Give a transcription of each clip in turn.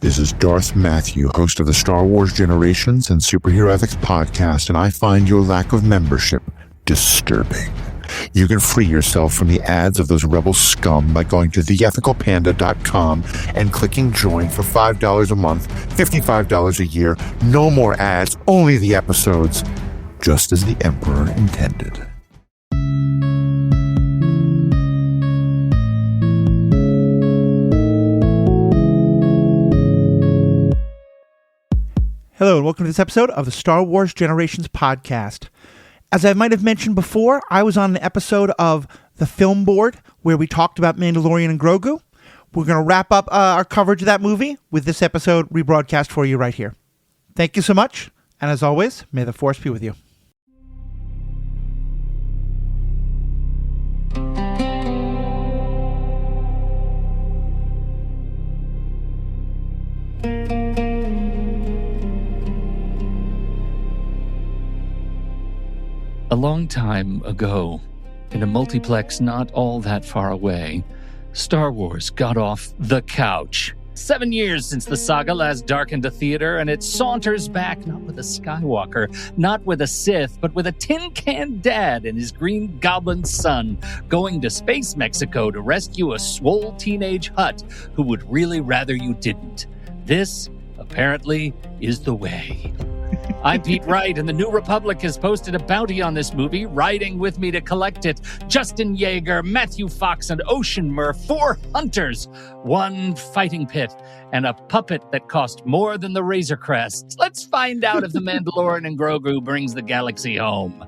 This is Darth Matthew, host of the Star Wars Generations and Superhero Ethics podcast, and I find your lack of membership disturbing. You can free yourself from the ads of those rebel scum by going to theethicalpanda.com and clicking join for $5 a month, $55 a year. No more ads, only the episodes, just as the Emperor intended. Hello and welcome to this episode of the Star Wars Generations podcast. As I might have mentioned before, I was on an episode of The Film Board where we talked about Mandalorian and Grogu. We're going to wrap up our coverage of that movie with this episode rebroadcast for you right here. Thank you so much, and as always, may the Force be with you. A long time ago, in a multiplex not all that far away, Star Wars got off the couch. 7 years since the saga last darkened a theater, and it saunters back not with a Skywalker, not with a Sith, but with a tin-can dad and his green goblin son going to space Mexico to rescue a swole teenage Hutt who would really rather you didn't. This, apparently, is the way. I'm Pete Wright, and the New Republic has posted a bounty on this movie. Riding with me to collect it, Justin Yeager, Matthew Fox, and Ocean Murph, 4 hunters, 1 fighting pit, and a puppet that cost more than the Razor Crest. Let's find out if the Mandalorian and Grogu brings the galaxy home,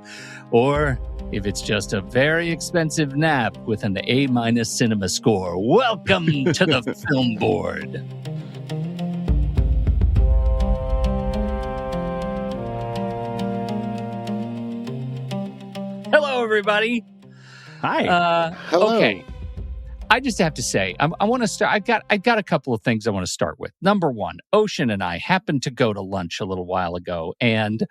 or if it's just a very expensive nap with an A- cinema score. Welcome to the Film Board. Hello, everybody. Hi. Hello. Okay. I just have to say, I want to start. I got a couple of things I want to start with. Number one, Ocean and I happened to go to lunch a little while ago, and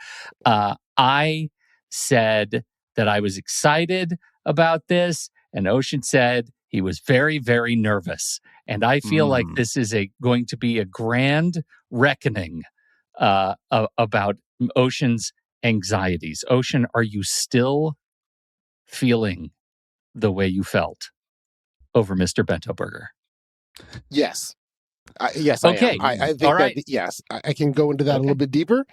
I said that I was excited about this, and Ocean said he was very, very nervous. And I feel like this is going to be a grand reckoning about Ocean's anxieties. Ocean, are you still feeling the way you felt over Mr. Bento Burger? Yes. Yes, okay. I am. I think all right. that, yes, I can go into that a little bit deeper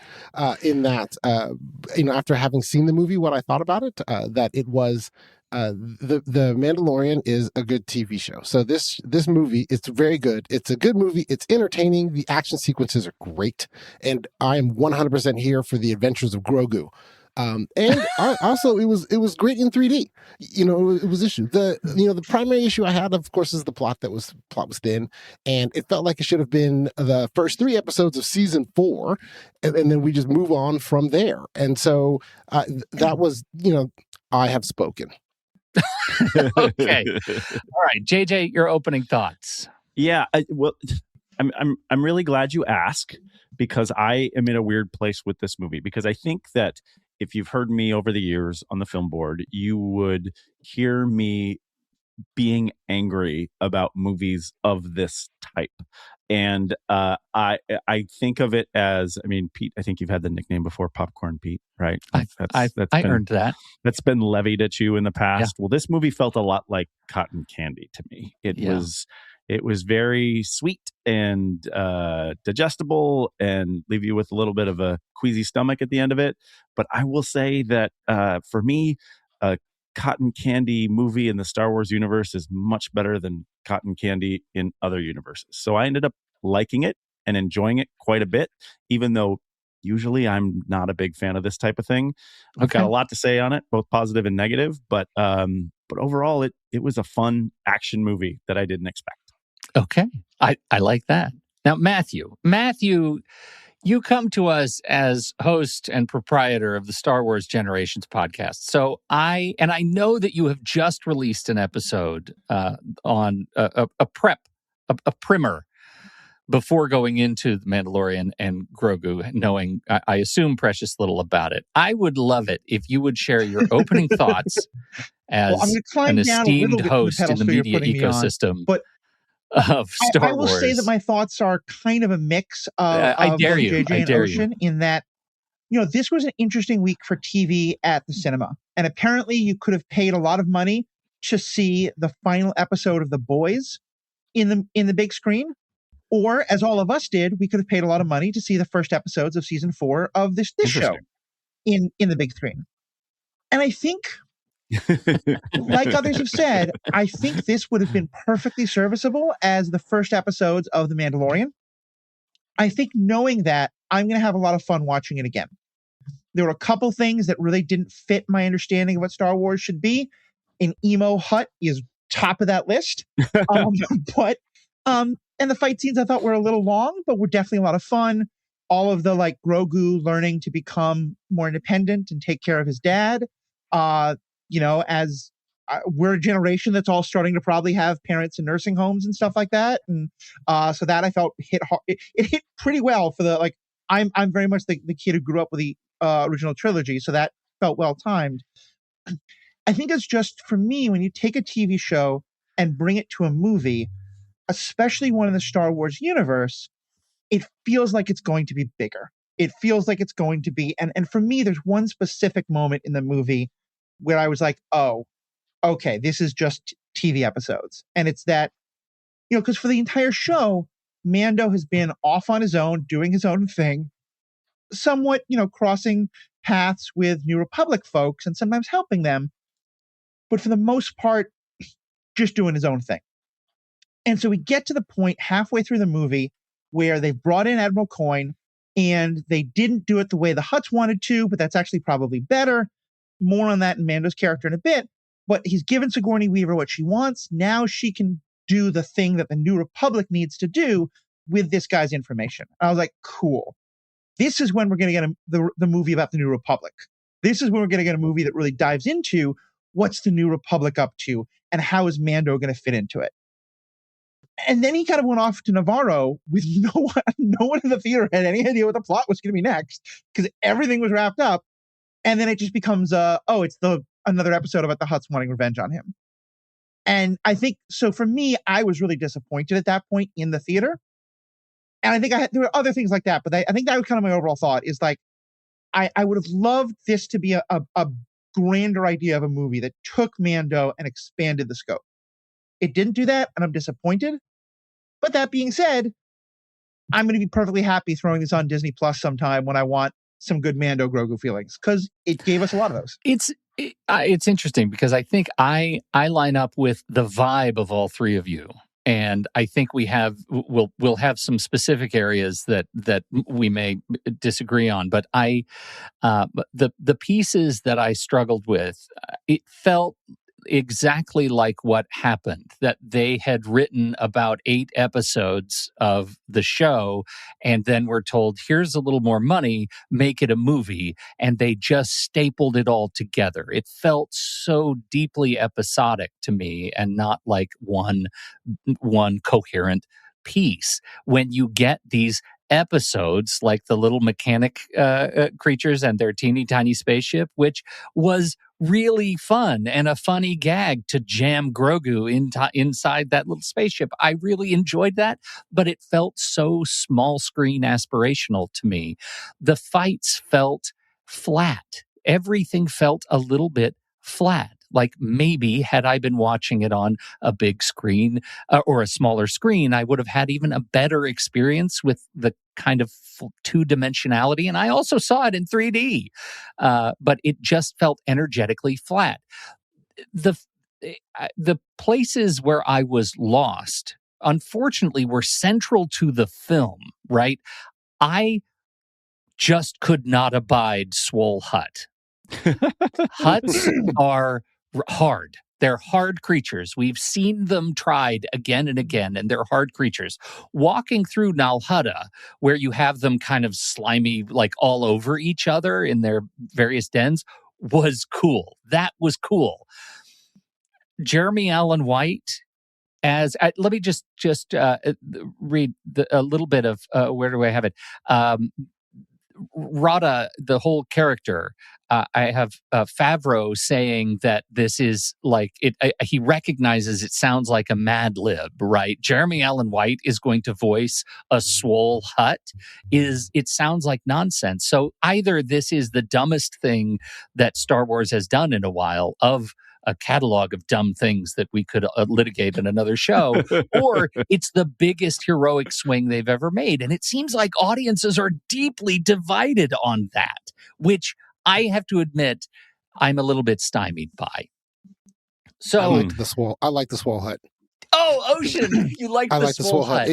in that, after having seen the movie, what I thought about it, that it was, the Mandalorian is a good TV show. So this movie, it's very good. It's a good movie. It's entertaining. The action sequences are great. And I am 100% here for the adventures of Grogu. And also it was great in 3D. It was issue. The primary issue I had, of course, is the plot was thin, and it felt like it should have been the first 3 episodes of season 4, and then we just move on from there. And so that was, I have spoken. Okay. All right, JJ, your opening thoughts. Yeah. I'm really glad you asked, because I am in a weird place with this movie, because I think that if you've heard me over the years on the Film Board, you would hear me being angry about movies of this type. And I think of it as, Pete, I think you've had the nickname before, Popcorn Pete, right? I earned that. That's been levied at you in the past. Yeah. Well, this movie felt a lot like cotton candy to me. It was very sweet and digestible and leave you with a little bit of a queasy stomach at the end of it. But I will say that for me, a cotton candy movie in the Star Wars universe is much better than cotton candy in other universes. So I ended up liking it and enjoying it quite a bit, even though usually I'm not a big fan of this type of thing. I've got a lot to say on it, both positive and negative. But overall, it was a fun action movie that I didn't expect. Okay. I like that. Now, Matthew, you come to us as host and proprietor of the Star Wars Generations podcast. So I know that you have just released an episode on a primer before going into The Mandalorian and Grogu, knowing, I assume, precious little about it. I would love it if you would share your opening thoughts as an esteemed host in the media ecosystem. But of Star I will Wars. say that my thoughts are kind of a mix of I dare both you. JJ and Ocean in that, this was an interesting week for TV at the cinema. And apparently you could have paid a lot of money to see the final episode of The Boys in the big screen. Or, as all of us did, we could have paid a lot of money to see the first episodes of season 4 of this show in the big screen. And I think, like others have said, I think this would have been perfectly serviceable as the first episodes of The Mandalorian. I think knowing that, I'm going to have a lot of fun watching it again. There were a couple things that really didn't fit my understanding of what Star Wars should be. An emo hut is top of that list. And the fight scenes I thought were a little long, but were definitely a lot of fun. All of the Grogu learning to become more independent and take care of his dad. As we're a generation that's all starting to probably have parents in nursing homes and stuff like that. And so that I felt hit hard. It hit pretty well for the, I'm very much the kid who grew up with the original trilogy. So that felt well timed. I think it's just, for me, when you take a TV show and bring it to a movie, especially one in the Star Wars universe, it feels like it's going to be bigger. It feels like it's going to be, and for me, there's one specific moment in the movie where I was like, oh, okay, this is just TV episodes. And it's that, because for the entire show, Mando has been off on his own, doing his own thing, somewhat, crossing paths with New Republic folks and sometimes helping them. But for the most part, just doing his own thing. And so we get to the point halfway through the movie where they've brought in Admiral Coin, and they didn't do it the way the Hutts wanted to, but that's actually probably better. More on that in Mando's character in a bit. But he's given Sigourney Weaver what she wants. Now she can do the thing that the New Republic needs to do with this guy's information. I was like, cool. This is when we're going to get the movie about the New Republic. This is when we're going to get a movie that really dives into what's the New Republic up to and how is Mando going to fit into it. And then he kind of went off to Navarro with no one in the theater had any idea what the plot was going to be next because everything was wrapped up. And then it just becomes, it's another episode about the Hutts wanting revenge on him. And I think, so for me, I was really disappointed at that point in the theater. And I think there were other things like that, but I think that was kind of my overall thought is I would have loved this to be a grander idea of a movie that took Mando and expanded the scope. It didn't do that, and I'm disappointed. But that being said, I'm going to be perfectly happy throwing this on Disney Plus sometime when I want some good Mando Grogu feelings, because it gave us a lot of those. It's interesting because I think I line up with the vibe of all three of you. And I think we'll have some specific areas that we may disagree on, but the pieces that I struggled with, it felt exactly like what happened, that they had written about 8 episodes of the show and then were told, here's a little more money, make it a movie, and they just stapled it all together. It felt so deeply episodic to me and not like one coherent piece. When you get these episodes like the little mechanic creatures and their teeny tiny spaceship, which was really fun and a funny gag to jam Grogu inside that little spaceship. I really enjoyed that, but it felt so small screen aspirational to me. The fights felt flat. Everything felt a little bit flat. Like maybe had I been watching it on a big screen or a smaller screen, I would have had even a better experience with the kind of two-dimensionality. And I also saw it in 3D, but it just felt energetically flat. The places where I was lost, unfortunately, were central to the film, right? I just could not abide Swole Hutt. Hutts are hard. They're hard creatures. We've seen them tried again and again, and they're hard creatures. Walking through Nal Hutta, where you have them kind of slimy, like all over each other in their various dens, was cool. That was cool. Jeremy Allen White, let me just read a little bit of where do I have it? Rada, the whole character, I have Favreau saying that this is like it. He recognizes it sounds like a Mad Lib, right? Jeremy Allen White is going to voice a Swole Hutt. It sounds like nonsense. So either this is the dumbest thing that Star Wars has done in a while, of a catalog of dumb things that we could litigate in another show, or it's the biggest heroic swing they've ever made. And it seems like audiences are deeply divided on that, which I have to admit I'm a little bit stymied by. So I like the Swole Hutt. Oh, Ocean, you like the Swole Hutt.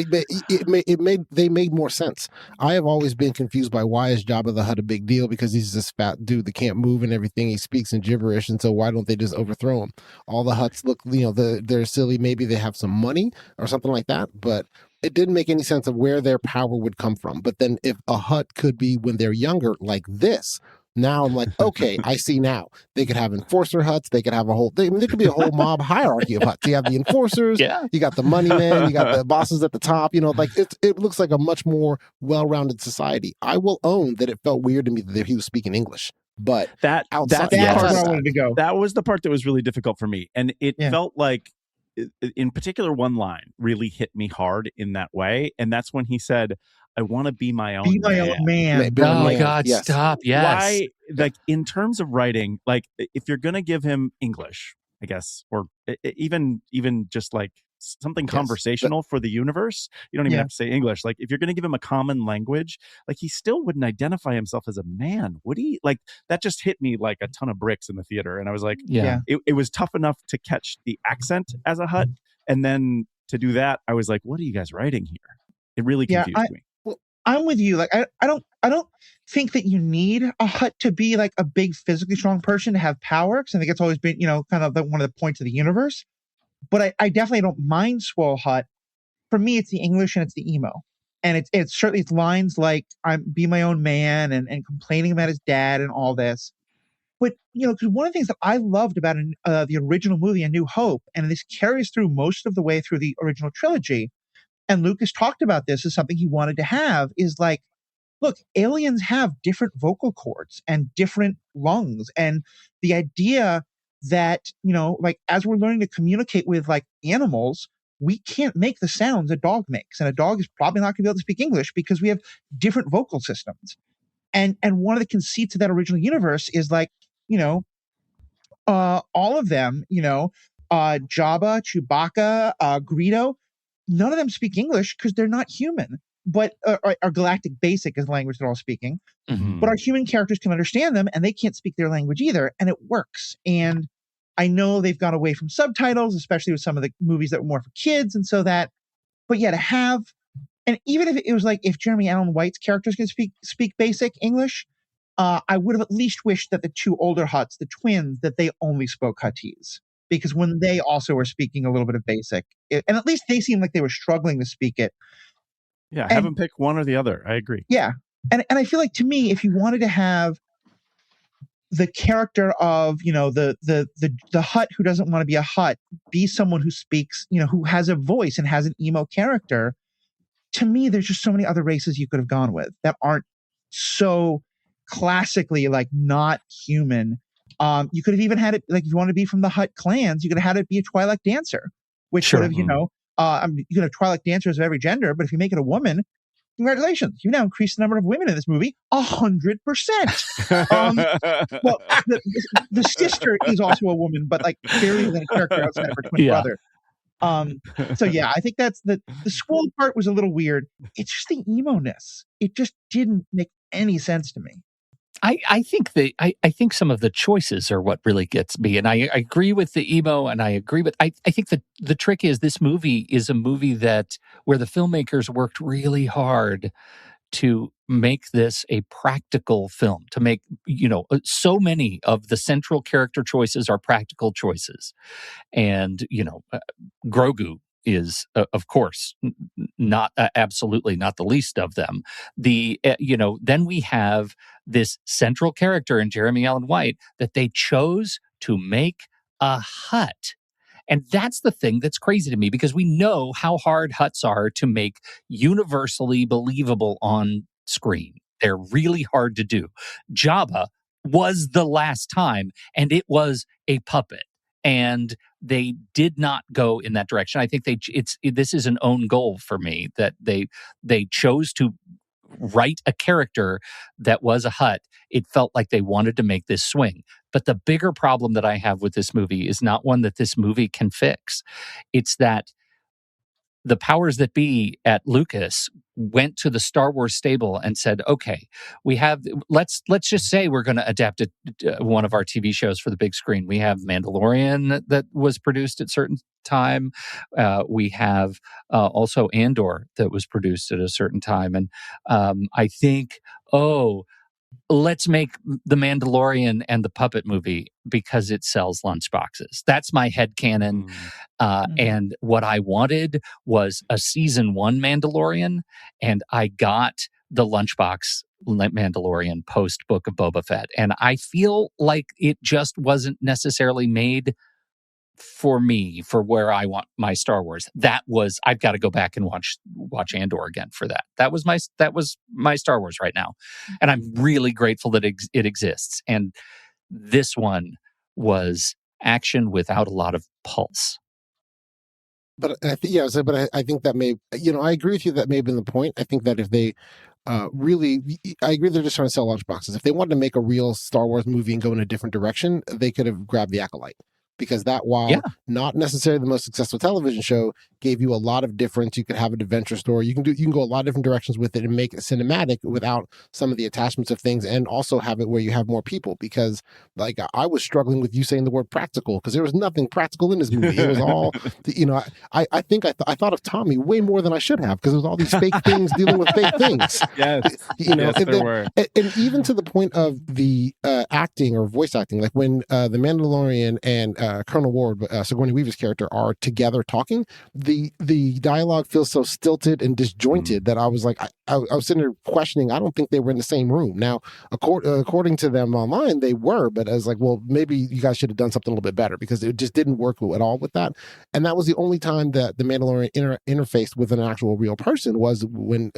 They made more sense. I have always been confused by why is Jabba the Hutt a big deal, because he's this fat dude that can't move and everything. He speaks in gibberish, and so why don't they just overthrow him? All the Hutts look, they're silly. Maybe they have some money or something like that, but it didn't make any sense of where their power would come from. But then if a Hutt could be when they're younger, like this, now I'm like, okay, I see now. They could have enforcer Hutts. They could have a whole thing. There could be a whole mob hierarchy of Hutts. You have the enforcers. Yeah. You got the money men. You got the bosses at the top. Like it looks like a much more well-rounded society. I will own that it felt weird to me that he was speaking English. But that's part where I wanted to go. That was the part that was really difficult for me. And it felt like, in particular, one line really hit me hard in that way. And that's when he said, I want to be my own man. Oh, God, yes. Stop. Yes. Why, like, in terms of writing, like, if you're going to give him English, I guess, or even just like something conversational for the universe, you don't even have to say English. Like, if you're going to give him a common language, like, he still wouldn't identify himself as a man, would he? Like, that just hit me like a ton of bricks in the theater. And I was like, it was tough enough to catch the accent as a Hutt. And then to do that, I was like, what are you guys writing here? It really confused me. I'm with you. Like, I don't think that you need a Hutt to be like a big physically strong person to have power, because I think it's always been, kind of one of the points of the universe. But I definitely don't mind Swole Hutt. For me, it's the English and it's the emo. And it's certainly it's lines like I'm be my own man and complaining about his dad and all this. But, because one of the things that I loved about the original movie, A New Hope, and this carries through most of the way through the original trilogy, and Lucas talked about this as something he wanted to have, is like, look, aliens have different vocal cords and different lungs. And the idea that, like, as we're learning to communicate with like animals, we can't make the sounds a dog makes. And a dog is probably not going to be able to speak English because we have different vocal systems. And one of the conceits of that original universe is like, all of them, Jabba, Chewbacca, Greedo, none of them speak English because they're not human, but our galactic basic is the language they're all speaking. Mm-hmm. But our human characters can understand them and they can't speak their language either. And it works. And I know they've gone away from subtitles, especially with some of the movies that were more for kids. And so that, but yeah, to have, and even if it was like, if Jeremy Allen White's characters can speak basic English, I would have at least wished that the two older Hutts, the twins, that they only spoke Huttese. Because when they also were speaking a little bit of basic, and at least they seemed like they were struggling to speak it. Yeah, have them pick one or the other. I agree. Yeah. And I feel like, to me, if you wanted to have the character of, the Hutt who doesn't want to be a Hutt, be someone who speaks, who has a voice and has an emo character, to me, there's just so many other races you could have gone with that aren't so classically like not human. You could have even had it, like, if you want to be from the Hutt clans, you could have had it be a Twi'lek dancer, which would have, you could have Twi'lek dancers of every gender, but if you make it a woman, congratulations, you've now increased the number of women in this movie 100%. Well, the sister is also a woman, but like barely than a character outside of her twin brother. So yeah, I think that's the Swole part was a little weird. It's just the emo-ness. It just didn't make any sense to me. I think some of the choices are what really gets me, and I agree with the emo, and I agree with I think that the trick is this movie is a movie that where the filmmakers worked really hard to make this a practical film, to make so many of the central character choices are practical choices, and Grogu is of course not absolutely not the least of them. Then we have this central character in Jeremy Allen White that they chose to make a Hutt. And that's the thing that's crazy to me, because we know how hard Hutts are to make universally believable on screen. they're really hard to do. Jabba was the last time, and it was a puppet. And they did not go in that direction. I think this is an own goal for me, that they chose to write a character that was a Hutt. It felt like they wanted to make this swing. But the bigger problem that I have with this movie is not one that this movie can fix. It's that the powers that be at Lucas went to the Star Wars stable and said, okay, let's just say we're going to adapt one of our TV shows for the big screen. We have Mandalorian that was produced at a certain time. We have also Andor that was produced at a certain time. And I think, let's make The Mandalorian and the puppet movie because it sells lunchboxes. That's my headcanon. And what I wanted was a season 1 Mandalorian, and I got the lunchbox Mandalorian post Book of Boba Fett. And I feel like it just wasn't necessarily made for me, for where I want my Star Wars. I've got to go back and watch Andor again for that. That was my Star Wars right now. And I'm really grateful that it exists. And this one was action without a lot of pulse. But I think that I agree with you. That may have been the point. I think that if they I agree they're just trying to sell lunchboxes. If they wanted to make a real Star Wars movie and go in a different direction, they could have grabbed The Acolyte. Because that, while not necessarily the most successful television show, gave you a lot of difference. You could have an adventure story. You can go a lot of different directions with it and make it cinematic without some of the attachments of things, and also have it where you have more people. Because like I was struggling with you saying the word practical, because there was nothing practical in this movie. It was all, I think I thought of Tommy way more than I should have, because it was all these fake things dealing with fake things. Yes, there were. And even to the point of the acting or voice acting, like when the Mandalorian and Colonel Ward, Sigourney Weaver's character, are together talking, the dialogue feels so stilted and disjointed that I was like, I was sitting there questioning. I don't think they were in the same room. Now, according to them online, they were, but I was like, well, maybe you guys should have done something a little bit better, because it just didn't work at all with that. And that was the only time that the Mandalorian interfaced with an actual real person, was when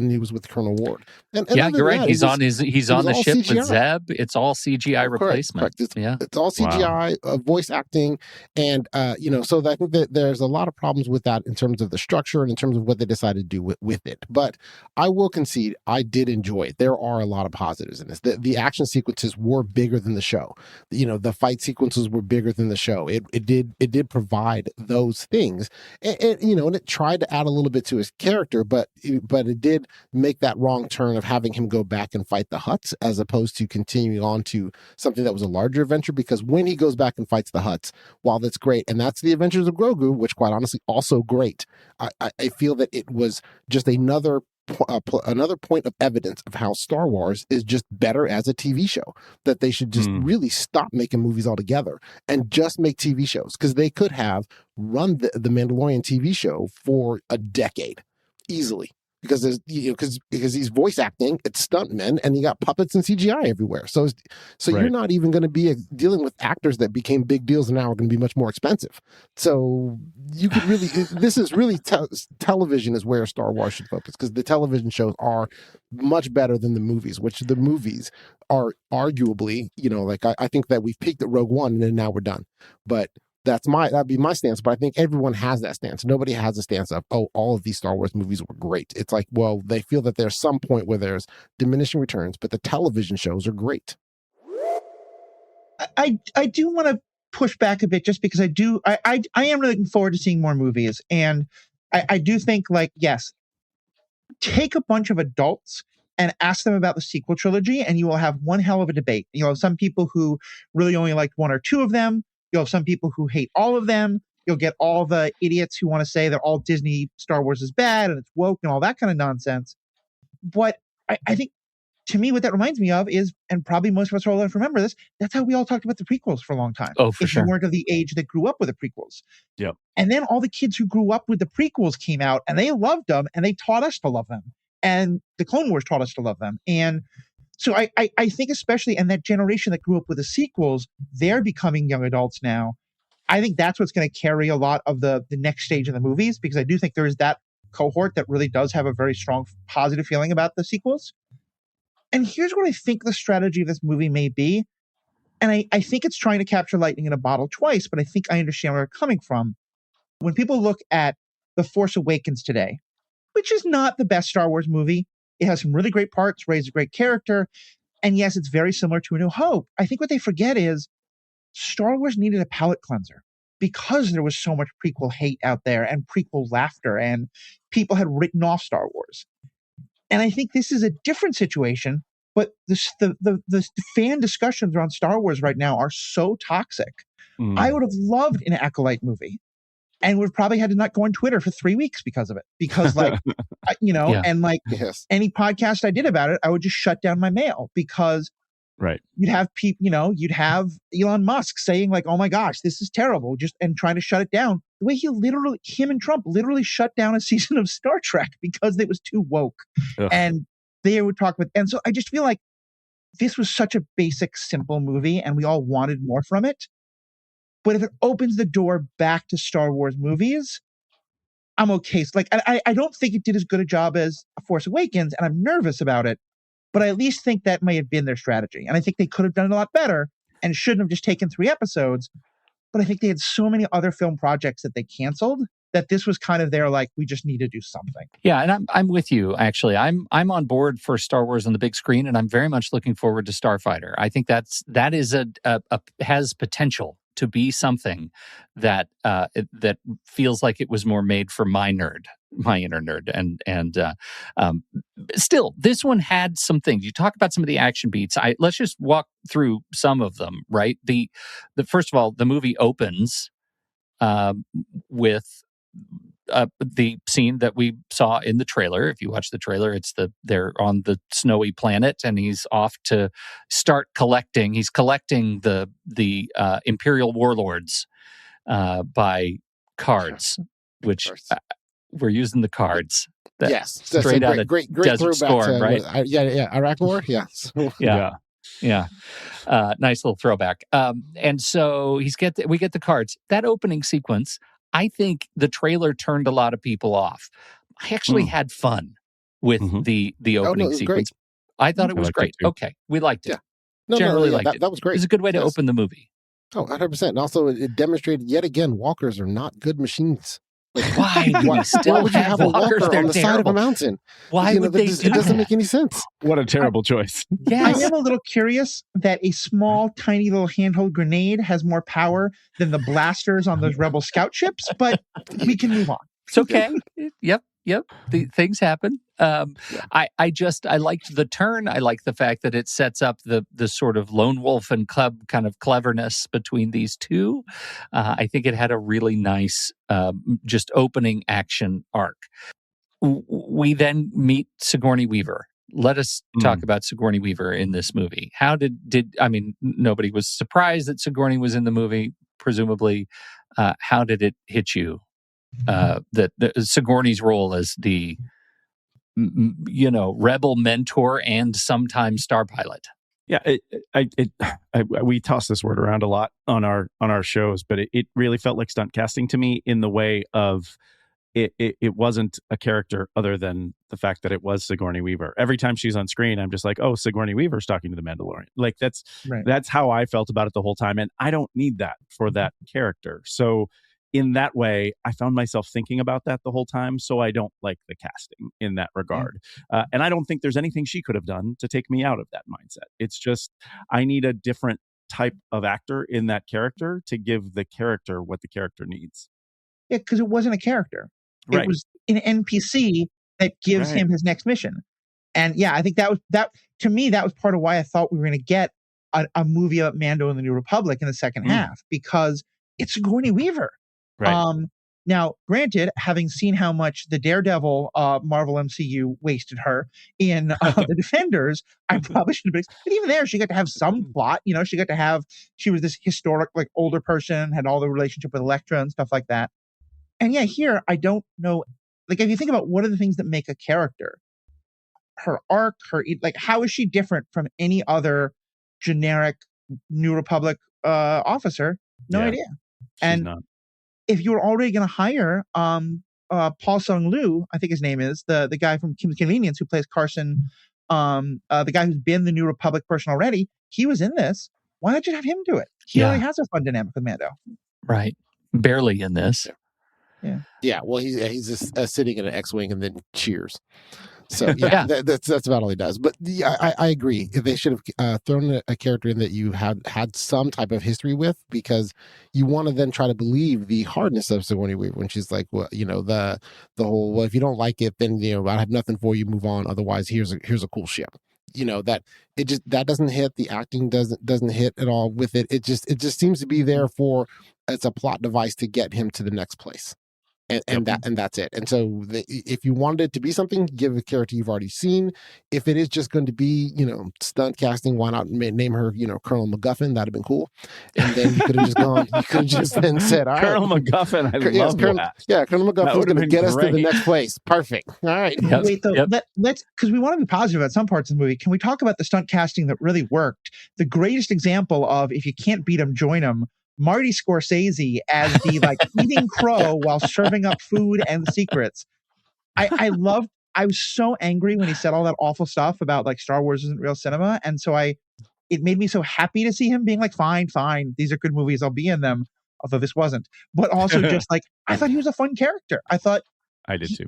he was with Colonel Ward. And you're right. That, he's on the ship CGI. with Zeb. It's all CGI replacement. Correct. It's all CGI, voice acting, and so I think that there's a lot of problems with that in terms of the structure and in terms of what they decided to do with it. But I will concede, I did enjoy it. There are a lot of positives in this. The action sequences were bigger than the show. The fight sequences were bigger than the show. It did provide those things, and it tried to add a little bit to his character, but it did make that wrong turn of having him go back and fight the Hutts, as opposed to continuing on to something that was a larger adventure. Because when he goes back and fights the Hutts, while that's great, and that's the Adventures of Grogu, which quite honestly also great, I feel that it was just another point of evidence of how Star Wars is just better as a TV show, that they should just really stop making movies altogether and just make TV shows, because they could have run the Mandalorian TV show for a decade easily. Because there's because he's voice acting, it's stuntmen, and you got puppets and CGI everywhere. So right. You're not even going to be dealing with actors that became big deals and now are going to be much more expensive. So you could really, this is really television is where Star Wars should focus, because the television shows are much better than the movies, which the movies are arguably, I think that we've peaked at Rogue One and then now we're done. But that'd be my stance, but I think everyone has that stance. Nobody has a stance of, all of these Star Wars movies were great. It's like, well, they feel that there's some point where there's diminishing returns, but the television shows are great. I do want to push back a bit, just because I am really looking forward to seeing more movies. And I do think, yes, take a bunch of adults and ask them about the sequel trilogy, and you will have one hell of a debate. You'll have some people who really only liked one or two of them. You'll have some people who hate all of them. You'll get all the idiots who want to say that all Disney Star Wars is bad and it's woke and all that kind of nonsense. But I think, to me, what that reminds me of is, and probably most of us are old enough to remember this, that's how we all talked about the prequels for a long time. Oh, for sure. If you weren't of the age that grew up with the prequels. Yep. And then all the kids who grew up with the prequels came out and they loved them, and they taught us to love them. And the Clone Wars taught us to love them. And so I think, especially in that generation that grew up with the sequels, they're becoming young adults now. I think that's what's going to carry a lot of the next stage of the movies, because I do think there is that cohort that really does have a very strong positive feeling about the sequels. And here's what I think the strategy of this movie may be. And I think it's trying to capture lightning in a bottle twice, but I think I understand where they're coming from. When people look at The Force Awakens today, which is not the best Star Wars movie, it has some really great parts, raises a great character, and yes, it's very similar to A New Hope. I think what they forget is Star Wars needed a palate cleanser because there was so much prequel hate out there and prequel laughter, and people had written off Star Wars. And I think this is a different situation, but the fan discussions around Star Wars right now are so toxic. I would have loved an Acolyte movie and would have probably had to not go on Twitter for 3 weeks because of it. Because and any podcast I did about it, I would just shut down my mail because you'd have people, you'd have Elon Musk saying like, oh my gosh, this is terrible, and trying to shut it down. The way him and Trump literally shut down a season of Star Trek because it was too woke. Ugh. And they would talk about, and so I just feel like this was such a basic, simple movie and we all wanted more from it. But if it opens the door back to Star Wars movies, I'm okay. So like, I don't think it did as good a job as Force Awakens, and I'm nervous about it. But I at least think that may have been their strategy. And I think they could have done it a lot better and shouldn't have just taken 3 episodes. But I think they had so many other film projects that they canceled that this was kind of their, like, we just need to do something. Yeah, and I'm with you, actually. I'm on board for Star Wars on the big screen, and I'm very much looking forward to Starfighter. I think that is has potential to be something that that feels like it was more made for my inner nerd. And still, this one had some things. You talk about some of the action beats. Let's just walk through some of them, right? The first of all, the movie opens with the scene that we saw in the trailer. If you watch the trailer, they're on the snowy planet, and he's off to start collecting. He's collecting the Imperial warlords by cards, which we're using the cards. Yes, straight out of great Desert Storm, right? Iraq War, yes. Yeah. Nice little throwback. And so we get the cards. That opening sequence, I think the trailer turned a lot of people off. I actually had fun with the opening sequence. Great. I thought it was great. Okay, we liked it. Yeah. Generally liked it. That was great. It was a good way to open the movie. Oh, 100%. And also, it demonstrated yet again, walkers are not good machines. Why do we still would you have a walker on the side of a mountain? Why would they do that? It doesn't make any sense. What a terrible choice. Yes. I am a little curious that a small, tiny little handheld grenade has more power than the blasters on those Rebel scout ships, but we can move on. It's okay. Yep. The things happen. I liked the turn. I like the fact that it sets up the sort of lone wolf and cub kind of cleverness between these two. I think it had a really nice, just opening action arc. We then meet Sigourney Weaver. Let us talk about Sigourney Weaver in this movie. How did nobody was surprised that Sigourney was in the movie, presumably. How did it hit you? That Sigourney's role as the rebel mentor and sometimes star pilot. Yeah, we toss this word around a lot on our shows, but it really felt like stunt casting to me in the way of it wasn't a character other than the fact that it was Sigourney Weaver. Every time she's on screen, I'm just like, oh, Sigourney Weaver's talking to the Mandalorian. Like that's how I felt about it the whole time, and I don't need that for that character. So in that way, I found myself thinking about that the whole time, so I don't like the casting in that regard. And I don't think there's anything she could have done to take me out of that mindset. It's just, I need a different type of actor in that character to give the character what the character needs. Yeah, because it wasn't a character. Right. It was an NPC that gives him his next mission. And yeah, I think that to me, that was part of why I thought we were going to get a movie about Mando and the New Republic in the second half, because it's Sigourney Weaver. Right. Now, granted, having seen how much the Daredevil Marvel MCU wasted her in the Defenders, I probably should have been. But even there, she got to have some plot. She was this historic, like, older person, had all the relationship with Elektra and stuff like that. And yeah, here, I don't know. Like, if you think about what are the things that make a character, her arc, how is she different from any other generic New Republic officer? No idea. She's not. If you were already going to hire Paul Sung-Liu, I think his name is, the guy from Kim's Convenience who plays Carson the guy who's been the New Republic person already, he was in this. Why don't you have him do it? He already has a fun dynamic with Mando. Right. Barely in this. Yeah. Well, he's just sitting in an X-wing and then cheers. So that's about all he does. But I agree. They should have thrown a character in that you had some type of history with, because you want to then try to believe the hardness of Sigourney Weaver when she's like, well, the whole, well, if you don't like it, then I have nothing for you. Move on. Otherwise, here's a cool ship. That doesn't hit. The acting doesn't hit at all with it. It just seems to be there for, it's a plot device to get him to the next place. And that's it. And so if you wanted it to be something, give a character you've already seen. If it is just going to be, stunt casting, why not name her, Colonel MacGuffin? That'd have been cool. And then you could have just gone, you could have just then said, all right. Colonel MacGuffin, I love that. Yeah, Colonel MacGuffin is going to get us to the next place. Perfect. All right. Yep. Wait, though, let's, because we want to be positive about some parts of the movie. Can we talk about the stunt casting that really worked? The greatest example of, if you can't beat them, join them. Marty Scorsese as the eating crow while serving up food and secrets. I was so angry when he said all that awful stuff about Star Wars isn't real cinema. And so it made me so happy to see him being fine, these are good movies, I'll be in them. Although this wasn't, but also just I thought he was a fun character. I thought I did too.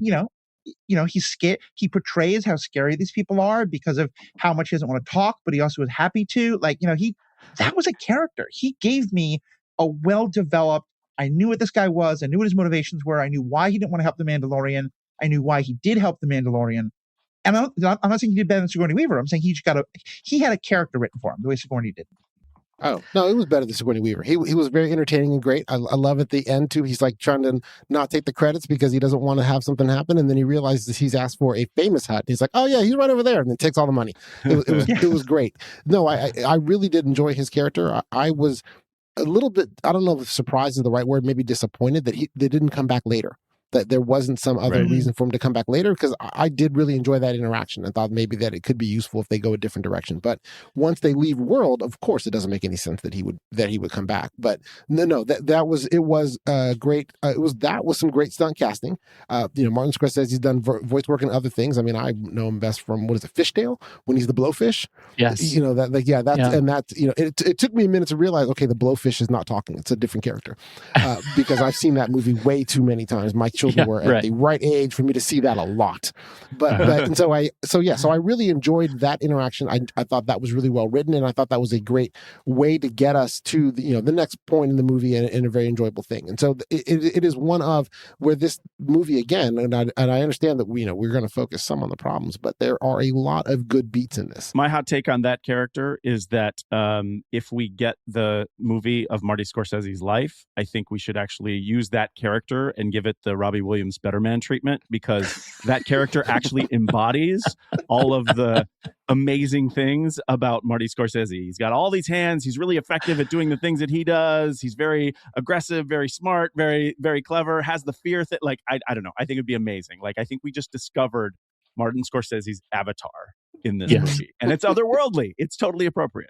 He's scared. He portrays how scary these people are because of how much he doesn't want to talk, but he also is happy to that was a character. He gave me a well-developed, I knew what this guy was. I knew what his motivations were. I knew why he didn't want to help the Mandalorian. I knew why he did help the Mandalorian. And I'm not saying he did better than Sigourney Weaver. I'm saying he had a character written for him the way Sigourney did. Oh, no, it was better than Sigourney Weaver. He was very entertaining and great. I love at the end, too. He's trying to not take the credits because he doesn't want to have something happen. And then he realizes he's asked for a famous hut. He's like, oh, yeah, he's right over there. And then takes all the money. It was great. No, I really did enjoy his character. I was a little bit, I don't know if surprised is the right word, maybe disappointed that they didn't come back later. That there wasn't some other reason for him to come back later, because I did really enjoy that interaction and thought maybe that it could be useful if they go a different direction. But once they leave world, of course, it doesn't make any sense that he would come back. But no, that was great. That was some great stunt casting. Martin Scorsese, he's done voice work and other things. I mean, I know him best from Fishtail, when he's the blowfish. Yes. It took me a minute to realize, okay, the blowfish is not talking; it's a different character, because I've seen that movie way too many times. My children were at the right age for me to see that a lot. So I really enjoyed that interaction. I thought that was really well written, and I thought that was a great way to get us to the next point in the movie and a very enjoyable thing. And so it is one of where this movie again, and I understand that we're going to focus some on the problems, but there are a lot of good beats in this. My hot take on that character is that if we get the movie of Marty Scorsese's life, I think we should actually use that character and give it the Robbie Williams Better Man treatment, because that character actually embodies all of the amazing things about Marty Scorsese. He's got all these hands. He's really effective at doing the things that he does. He's very aggressive, very smart, very, very clever, has the fear that I don't know. I think it'd be amazing. I think we just discovered Martin Scorsese's avatar in this movie, and it's otherworldly. It's totally appropriate.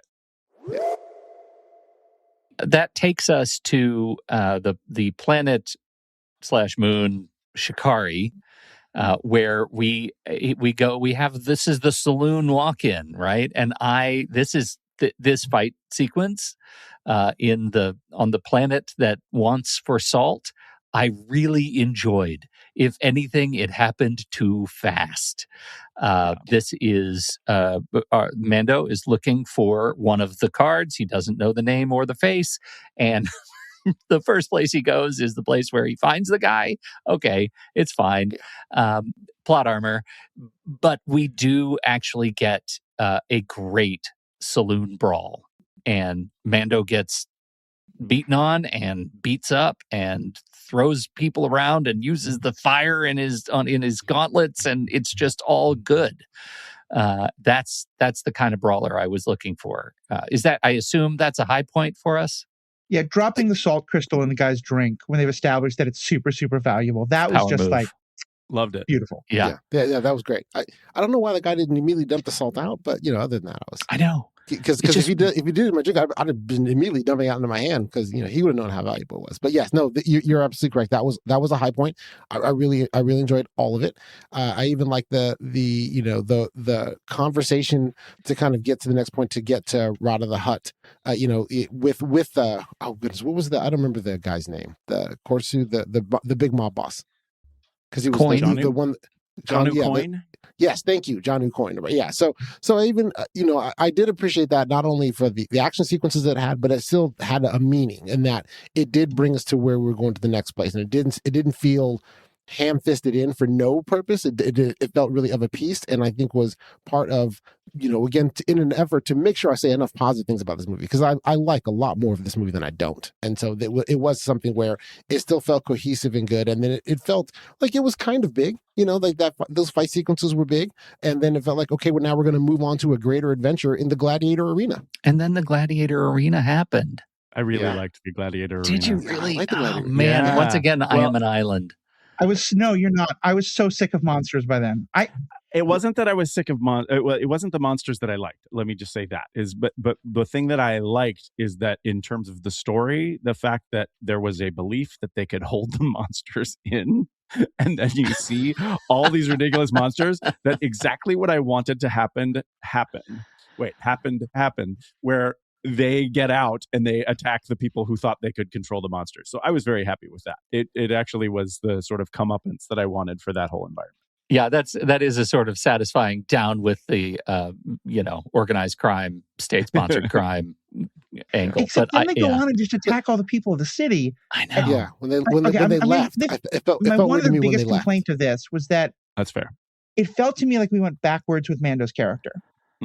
That takes us to the planet / moon Shikari, where we go. We have, this is the saloon walk-in, right? And this is this fight sequence on the planet that wants for salt, I really enjoyed. If anything, it happened too fast. This is Mando is looking for one of the cards. He doesn't know the name or the face, and the first place he goes is the place where he finds the guy. Okay, it's fine. Plot armor. But we do actually get a great saloon brawl. And Mando gets beaten on and beats up and throws people around and uses the fire in his gauntlets, and it's just all good. That's the kind of brawler I was looking for. I assume that's a high point for us? Yeah, dropping the salt crystal in the guy's drink when they've established that it's super, super valuable. That was Power just move. Loved it. Beautiful. Yeah, that was great. I don't know why the guy didn't immediately dump the salt out, but other than that, I know. Because if he did it in my drink, I'd have been immediately dumping out into my hand because he would have known how valuable it was. But yes, no, you're absolutely correct. That was a high point. I really enjoyed all of it. I even like the conversation to kind of get to the next point, to get to Rada the Hutt. With oh goodness, what was I don't remember the guy's name. The Corsu, the big mob boss, because he was the one. John Coyne. Yes, thank you, John Coyne. Yeah, so I even I did appreciate that, not only for the action sequences that it had, but it still had a meaning, in that it did bring us to where we were going to the next place, and it didn't feel ham-fisted in for no purpose. It felt really of a piece, and I think was part of, again, in an effort to make sure I say enough positive things about this movie, because I like a lot more of this movie than I don't. And so it was something where it still felt cohesive and good, and then it felt like it was kind of big, like that those fight sequences were big, and then it felt like, okay, well, now we're going to move on to a greater adventure in the Gladiator Arena. And then the Gladiator Arena happened. I really liked the Gladiator Arena. Did you really? I like the Gladiator. Man, Yeah. once again, I am an island. No, you're not. I was so sick of monsters by then. It wasn't that I was sick of it wasn't the monsters that I liked. Let me just say that but the thing that I liked is that, in terms of the story, the fact that there was a belief that they could hold the monsters in, and then you see all these ridiculous monsters, that exactly what I wanted to happen happened, where they get out and they attack the people who thought they could control the monsters. So I was very happy with that. It actually was the sort of comeuppance that I wanted for that whole environment. Yeah, that is a sort of satisfying down with the organized crime, state-sponsored crime angle. Except then they go on and just attack all the people of the city. I know. Yeah, when they left, it felt one of weird to the me when biggest they left. complaint of this was that That's fair. it felt to me like we went backwards with Mando's character.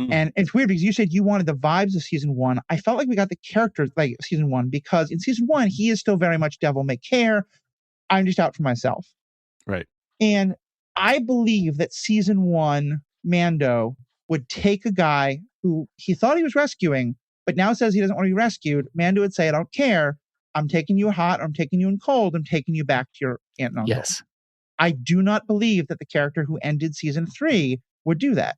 And it's weird because you said you wanted the vibes of season 1. I felt like we got the characters like season 1, because in season 1, he is still very much devil may care. I'm just out for myself. Right. And I believe that season 1 Mando would take a guy who he thought he was rescuing, but now says he doesn't want to be rescued. Mando would say, I don't care. I'm taking you hot. I'm taking you in cold. I'm taking you back to your aunt and uncle. Yes. I do not believe that the character who ended season 3 would do that.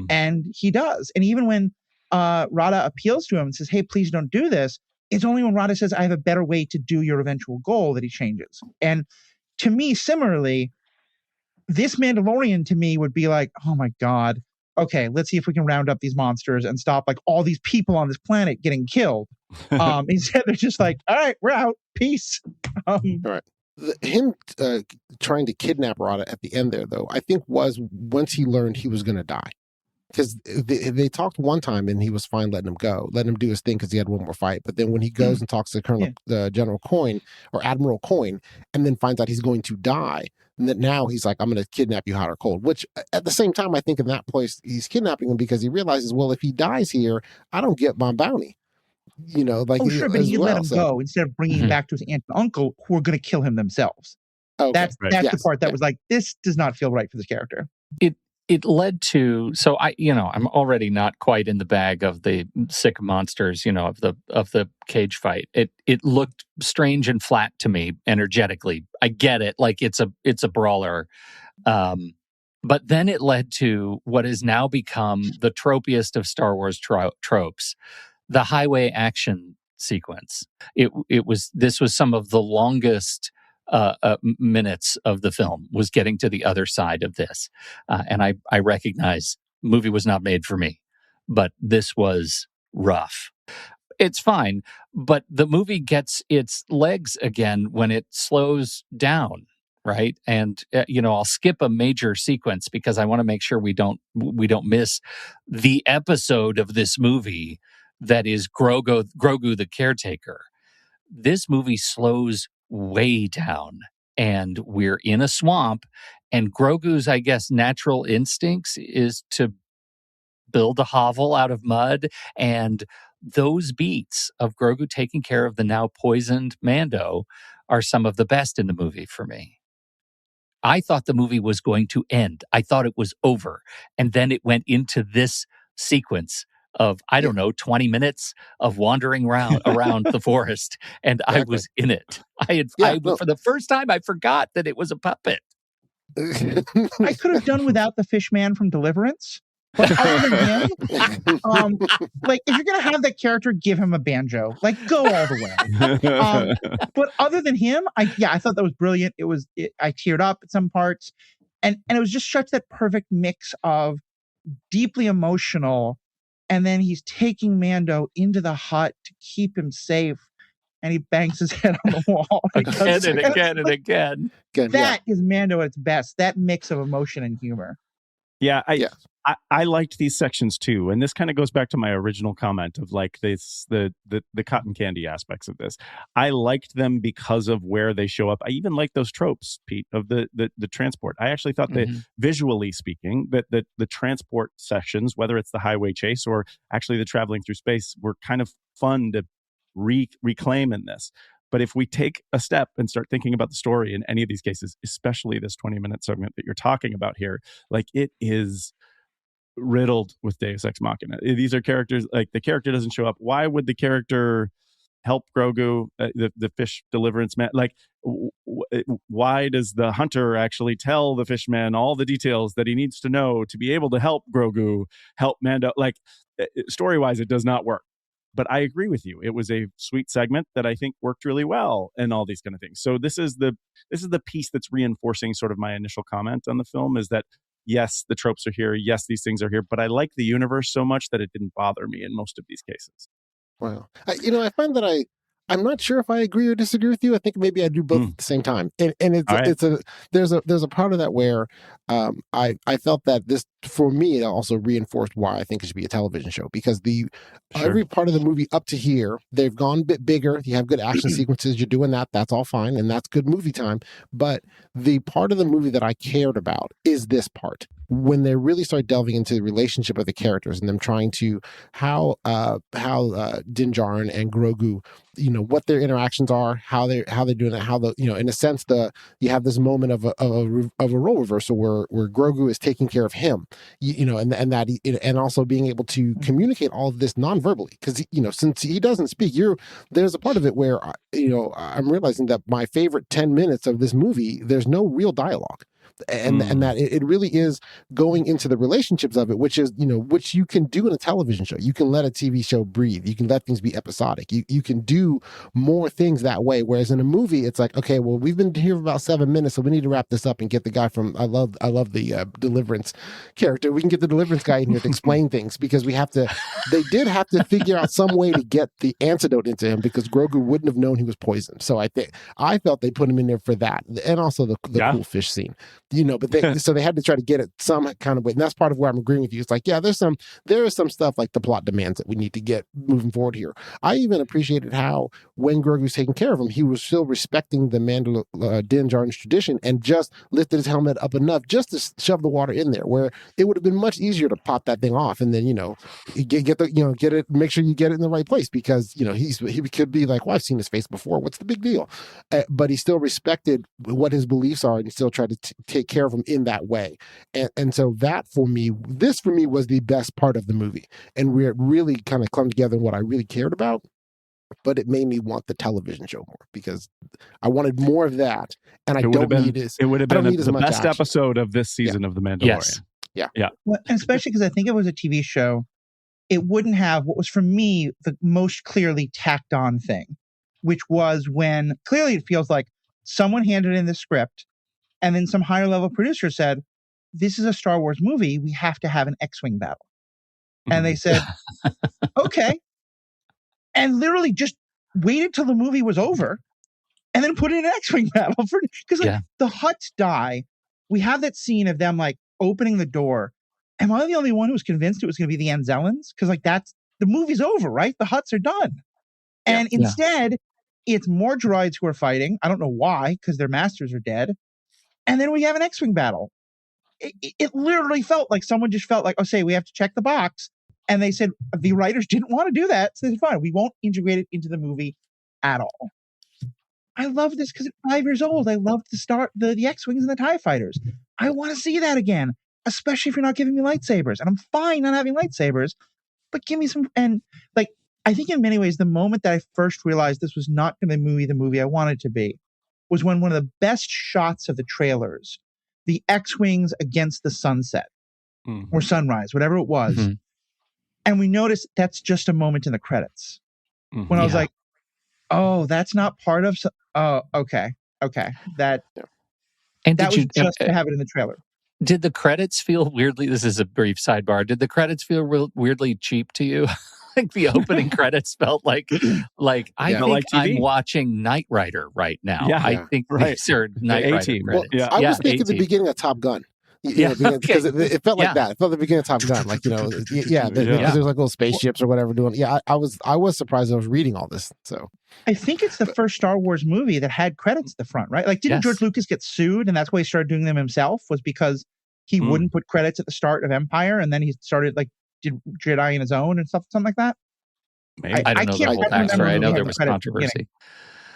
And he does. And even when Rada appeals to him and says, hey, please don't do this, it's only when Rada says, I have a better way to do your eventual goal, that he changes. And to me, similarly, this Mandalorian to me would be like, oh my God, okay, let's see if we can round up these monsters and stop like all these people on this planet getting killed. Instead, they're just like, all right, we're out. Peace. All right. Him trying to kidnap Rada at the end there, though, I think was once he learned he was going to die. Because they talked one time and he was fine letting him go, letting him do his thing because he had one more fight. But then when he goes and talks to General Coyne or Admiral Coyne, and then finds out he's going to die, and that now he's like, I'm going to kidnap you hot or cold. Which at the same time, I think in that place, he's kidnapping him because he realizes, well, if he dies here, I don't get my bounty. But he let him go instead of bringing him back to his aunt and uncle who are going to kill him themselves. Okay. That's the part that was like, this does not feel right for this character. It led to, so I'm already not quite in the bag of the sick monsters, of the cage fight. It looked strange and flat to me energetically. I get it, like it's a brawler, but then it led to what has now become the tropiest of Star Wars tropes, the highway action sequence. This was some of the longest minutes of the film was getting to the other side of this. And I recognize movie was not made for me, but this was rough. It's fine, but the movie gets its legs again when it slows down, right? And I'll skip a major sequence because I want to make sure we don't miss the episode of this movie that is Grogu the caretaker. This movie slows way down and we're in a swamp, and Grogu's, I guess, natural instincts is to build a hovel out of mud, and those beats of Grogu taking care of the now poisoned Mando are some of the best in the movie for me. I thought the movie was going to end. I thought it was over, and then it went into this sequence of, 20 minutes of wandering around the forest, and exactly. I was in it. For the first time, I forgot that it was a puppet. I could have done without the fish man from Deliverance, But other than him, like if you're gonna have that character, give him a banjo. Like go all the way. But other than him, I thought that was brilliant. I teared up at some parts, and it was just such that perfect mix of deeply emotional, and then he's taking Mando into the hut to keep him safe, and he bangs his head on the wall again and again and again. That is Mando at its best. That mix of emotion and humor. Yeah, I liked these sections too, and this kind of goes back to my original comment of like this the cotton candy aspects of this. I liked them because of where they show up. I even like those tropes, Pete, of the transport. I actually thought that visually speaking, that the transport sections, whether it's the highway chase or actually the traveling through space, were kind of fun to reclaim in this. But if we take a step and start thinking about the story in any of these cases, especially this 20-minute segment that you're talking about here, like it is riddled with Deus Ex Machina. These are characters, like the character doesn't show up. Why would the character help Grogu, the fish deliverance man? Like, why does the hunter actually tell the fishman all the details that he needs to know to be able to help Grogu, help Mando? Like, story-wise, it does not work. But I agree with you. It was a sweet segment that I think worked really well and all these kind of things. So this is the piece that's reinforcing sort of my initial comment on the film, is that yes, the tropes are here. Yes, these things are here. But I like the universe so much that it didn't bother me in most of these cases. Wow. I find that I'm not sure if I agree or disagree with you. I think maybe I do both at the same time. And there's a part of that where I felt that this, for me, it also reinforced why I think it should be a television show, because every part of the movie up to here, they've gone a bit bigger. You have good action sequences. You're doing that. That's all fine. And that's good movie time. But the part of the movie that I cared about is this part, when they really start delving into the relationship of the characters and them trying to how Din Djarin and Grogu, what their interactions are, how they're doing it, in a sense, you have this moment of a role reversal where Grogu is taking care of him, and also being able to communicate all of this non-verbally, because since he doesn't speak, there's a part of it where I'm realizing that my favorite 10 minutes of this movie, there's no real dialogue. And that it really is going into the relationships of it, which is, which you can do in a television show. You can let a TV show breathe. You can let things be episodic. You can do more things that way. Whereas in a movie, it's like, okay, well, we've been here for about 7 minutes, so we need to wrap this up and get the guy from, I love the Deliverance character. We can get the Deliverance guy in here to explain things, because they did have to figure out some way to get the antidote into him, because Grogu wouldn't have known he was poisoned. So I felt they put him in there for that. And also the cool fish scene. But so they had to try to get it some kind of way. And that's part of where I'm agreeing with you. It's like, yeah, there is some stuff like the plot demands that we need to get moving forward here. I even appreciated how when Grogu's taking care of him, he was still respecting the Din Djarin's tradition and just lifted his helmet up enough just to shove the water in there, where it would have been much easier to pop that thing off and then, get it, make sure you get it in the right place, because, he could be like, well, I've seen his face before. What's the big deal? But he still respected what his beliefs are, and he still tried to take care of him in that way. And so that for me was the best part of the movie. And we really kind of come together in what I really cared about. But it made me want the television show more, because I wanted more of that. And it would have been the best episode of this season of The Mandalorian. Yes. Yeah. Well, and especially because I think it was a TV show, it wouldn't have what was, for me, the most clearly tacked on thing, which was when clearly it feels like someone handed in the script and then some higher level producer said, this is a Star Wars movie. We have to have an X-Wing battle. And they said, okay. And literally just waited till the movie was over and then put in an X-Wing battle. Because the Hutts die. We have that scene of them like opening the door. Am I the only one who was convinced it was going to be the Anzellans? Because the movie's over, right? The Hutts are done. And instead, it's more droids who are fighting. I don't know why, because their masters are dead. And then we have an X-Wing battle. It literally felt like someone just felt like, say, we have to check the box. And they said the writers didn't want to do that. So they said, fine, we won't integrate it into the movie at all. I love this because at 5 years old, I loved the X-Wings and the TIE fighters. I want to see that again, especially if you're not giving me lightsabers. And I'm fine not having lightsabers, but give me some. And like, I think in many ways, the moment that I first realized this was not going to be the movie I wanted to be was when one of the best shots of the trailers, the X-Wings against the sunset. or sunrise, whatever it was. Mhm. And we noticed that's just a moment in the credits. When I was Yeah. like, oh, that's not part of. Oh, okay. That And was did you just to have it in the trailer. did the credits feel weirdly? This is a brief sidebar. Did the credits feel weirdly cheap to you? Like the opening credits felt like I think like TV. I'm watching Knight Rider right now. Yeah. I think Right. these are Knight Rider A-Team. credits. Well, I was thinking the A-Team. beginning of Top Gun. Yeah, Because okay. it felt like Yeah. that. It felt like the beginning of Top Gun, like because there's like little spaceships or whatever doing. Yeah, I was surprised I was reading all this. So I think it's the first Star Wars movie that had credits at the front, right? Like, didn't Yes. George Lucas get sued, and that's why he started doing them himself? Was because he wouldn't put credits at the start of Empire, and then he started did Jedi in his own and something like that. Maybe. I don't know the can't whole remember backstory. I who know had there the was credit at the beginning. controversy.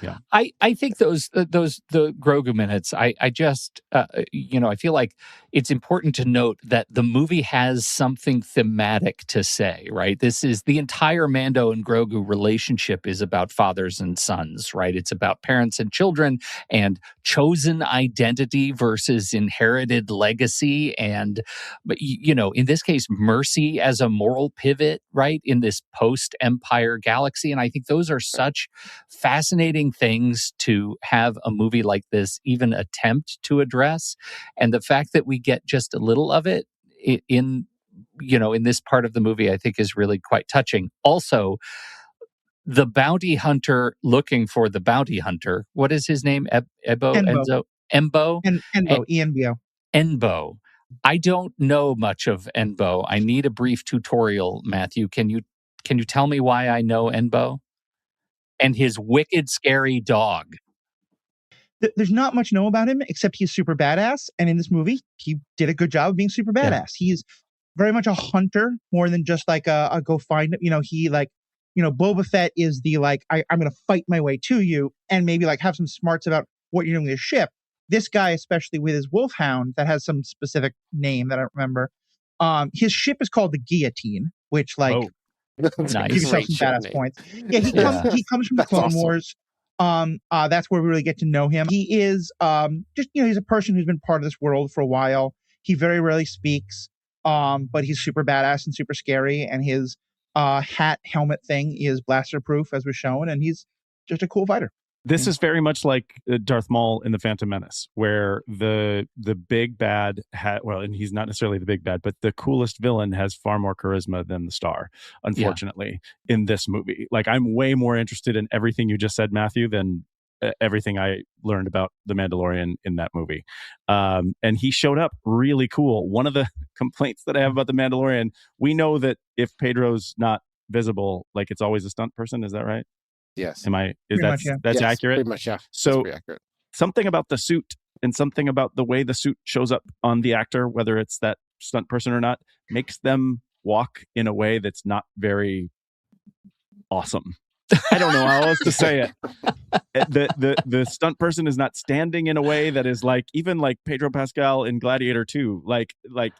Yeah. I think the Grogu minutes, I just, I feel like it's important to note that the movie has something thematic to say, right? This is the entire Mando and Grogu relationship is about fathers and sons, right? It's about parents and children and chosen identity versus inherited legacy. And, in this case, mercy as a moral pivot, right? In this post-Empire galaxy. And I think those are such fascinating things to have a movie like this even attempt to address, and the fact that we get just a little of it in this part of the movie I think is really quite touching. Also, the bounty hunter looking for the bounty hunter, what is his name? Embo. Enbo. I don't know much of Enbo. I need a brief tutorial. Matthew, can you tell me why I know Enbo and his wicked, scary dog? There's not much know about him except he's super badass, and in this movie, he did a good job of being super badass. Yeah. He's very much a hunter more than just like a go find it. Boba Fett is the I'm going to fight my way to you and maybe have some smarts about what you're doing with the ship. This guy, especially with his wolfhound that has some specific name that I don't remember, his ship is called the Guillotine, which nice. Give yourself some badass name. points. Yeah, he comes from the Clone Wars. That's where we really get to know him. He is he's a person who's been part of this world for a while. He very rarely speaks, but he's super badass and super scary, and his hat helmet thing is blaster proof, as was shown, and he's just a cool fighter. This is very much like Darth Maul in The Phantom Menace, where the big bad and he's not necessarily the big bad, but the coolest villain has far more charisma than the star, unfortunately, in this movie. I'm way more interested in everything you just said, Matthew, than everything I learned about The Mandalorian in that movie. And he showed up really cool. One of the complaints that I have about The Mandalorian, we know that if Pedro's not visible, it's always a stunt person. Is that right? Yes. That's accurate? Pretty much, yeah. So accurate. Something about the suit and something about the way the suit shows up on the actor, whether it's that stunt person or not, makes them walk in a way that's not very awesome. I don't know how else to say it. The stunt person is not standing in a way that is even like Pedro Pascal in Gladiator 2,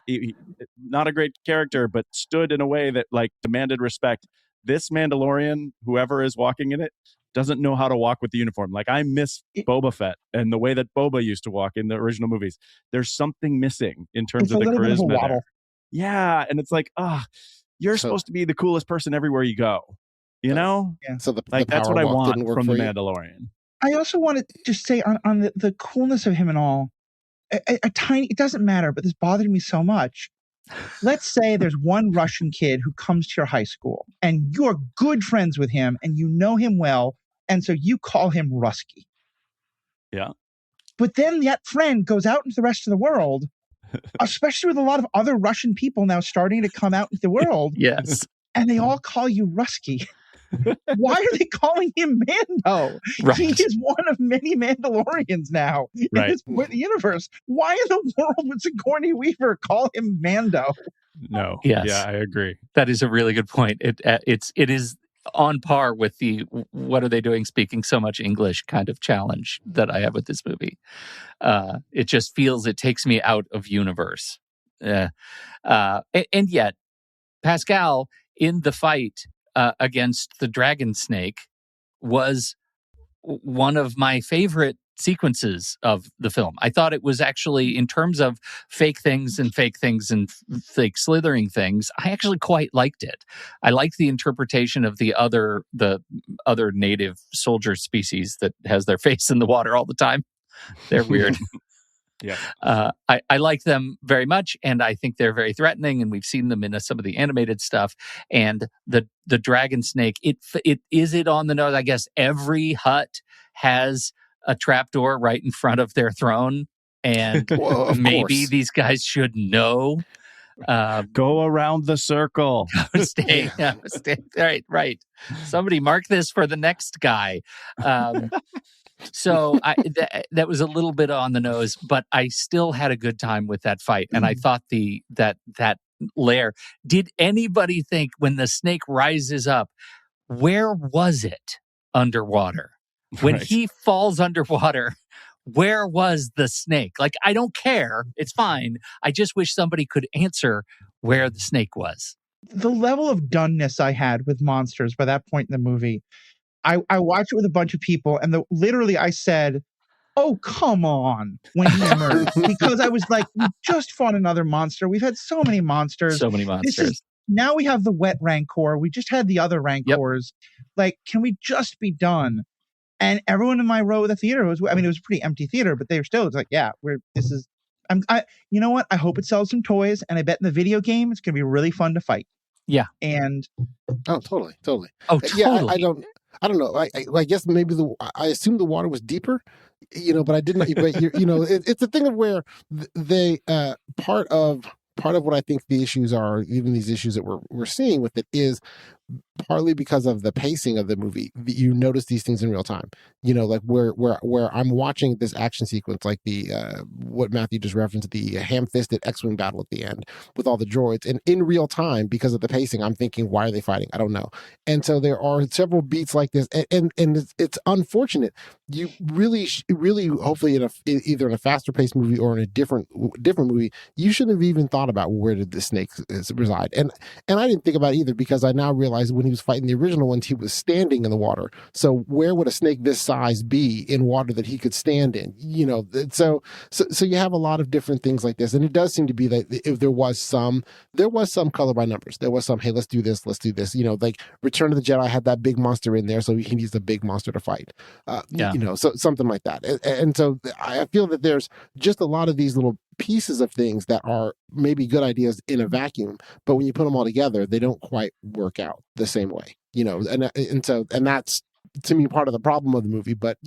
he, not a great character, but stood in a way that demanded respect. This Mandalorian, whoever is walking in it, doesn't know how to walk with the uniform. I miss Boba Fett and the way that Boba used to walk in the original movies. There's something missing in terms of the charisma there. Yeah, and it's you're supposed to be the coolest person everywhere you go. You know? Yeah. So that's what I want from The Mandalorian. I also want to just say on the coolness of him and all, a tiny, it doesn't matter, but this bothered me so much. Let's say there's one Russian kid who comes to your high school and you're good friends with him and you know him well. And so you call him Rusky. Yeah. But then that friend goes out into the rest of the world, especially with a lot of other Russian people now starting to come out into the world. Yes. And they all call you Rusky. Why are they calling him Mando? Right. He is one of many Mandalorians now in this point in the universe. Why in the world would Sigourney Weaver call him Mando? No. Yes. Yeah, I agree. That is a really good point. It is on par with the what are they doing speaking so much English kind of challenge that I have with this movie. It just feels it takes me out of universe. And yet, Pascal in the fight against the dragon snake was one of my favorite sequences of the film. I thought it was actually, in terms of fake things and fake slithering things, I actually quite liked it. I liked the interpretation of the other native soldier species that has their face in the water all the time. They're weird. Yeah. I like them very much, and I think they're very threatening, and we've seen them in some of the animated stuff. And the dragon snake, it is it on the nose. I guess every hut has a trapdoor right in front of their throne, and Well, of maybe course. these guys should know. Go around the circle. Stay right. Somebody mark this for the next guy. So that was a little bit on the nose, but I still had a good time with that fight, and I thought that lair. Did anybody think when the snake rises up, where was it underwater? When Right. he falls underwater, where was the snake? Like, I don't care. It's fine. I just wish somebody could answer where the snake was. The level of doneness I had with monsters by that point in the movie, I watched it with a bunch of people, and literally I said, "Oh, come on," when he emerged. Because I was like, we just fought another monster. We've had so many monsters. So many monsters. Now we have the wet rancor. We just had the other rancors. Like, can we just be done? And everyone in my row of the theater it was a pretty empty theater, but they were still, it's like, yeah, you know what? I hope it sells some toys, and I bet in the video game, it's going to be really fun to fight. Yeah. And Oh, totally. Oh, totally. Yeah, I don't know. I guess maybe I assumed the water was deeper, but I didn't. But it's a thing of where they part of what I think the issues are, even these issues that we're seeing with it, is partly because of the pacing of the movie. You notice these things in real time. Like where I'm watching this action sequence, like the what Matthew just referenced, the ham-fisted X-Wing battle at the end with all the droids, and in real time, because of the pacing, I'm thinking, why are they fighting? I don't know. And so there are several beats like this, and it's unfortunate. You really, hopefully, either in a faster paced movie or in a different movie, you shouldn't have even thought about where did the snake reside. And I didn't think about it either, because I now realize when he was fighting the original ones, he was standing in the water. So where would a snake this size be in water that he could stand in? So you have a lot of different things like this, and it does seem to be that if there was some color by numbers. There was some, hey, let's do this. Like Return of the Jedi had that big monster in there, so he needs a big monster to fight. So something like that. And so I feel that there's just a lot of these little pieces of things that are maybe good ideas in a vacuum, but when you put them all together, they don't quite work out the same way, and that's, to me, part of the problem of the movie. But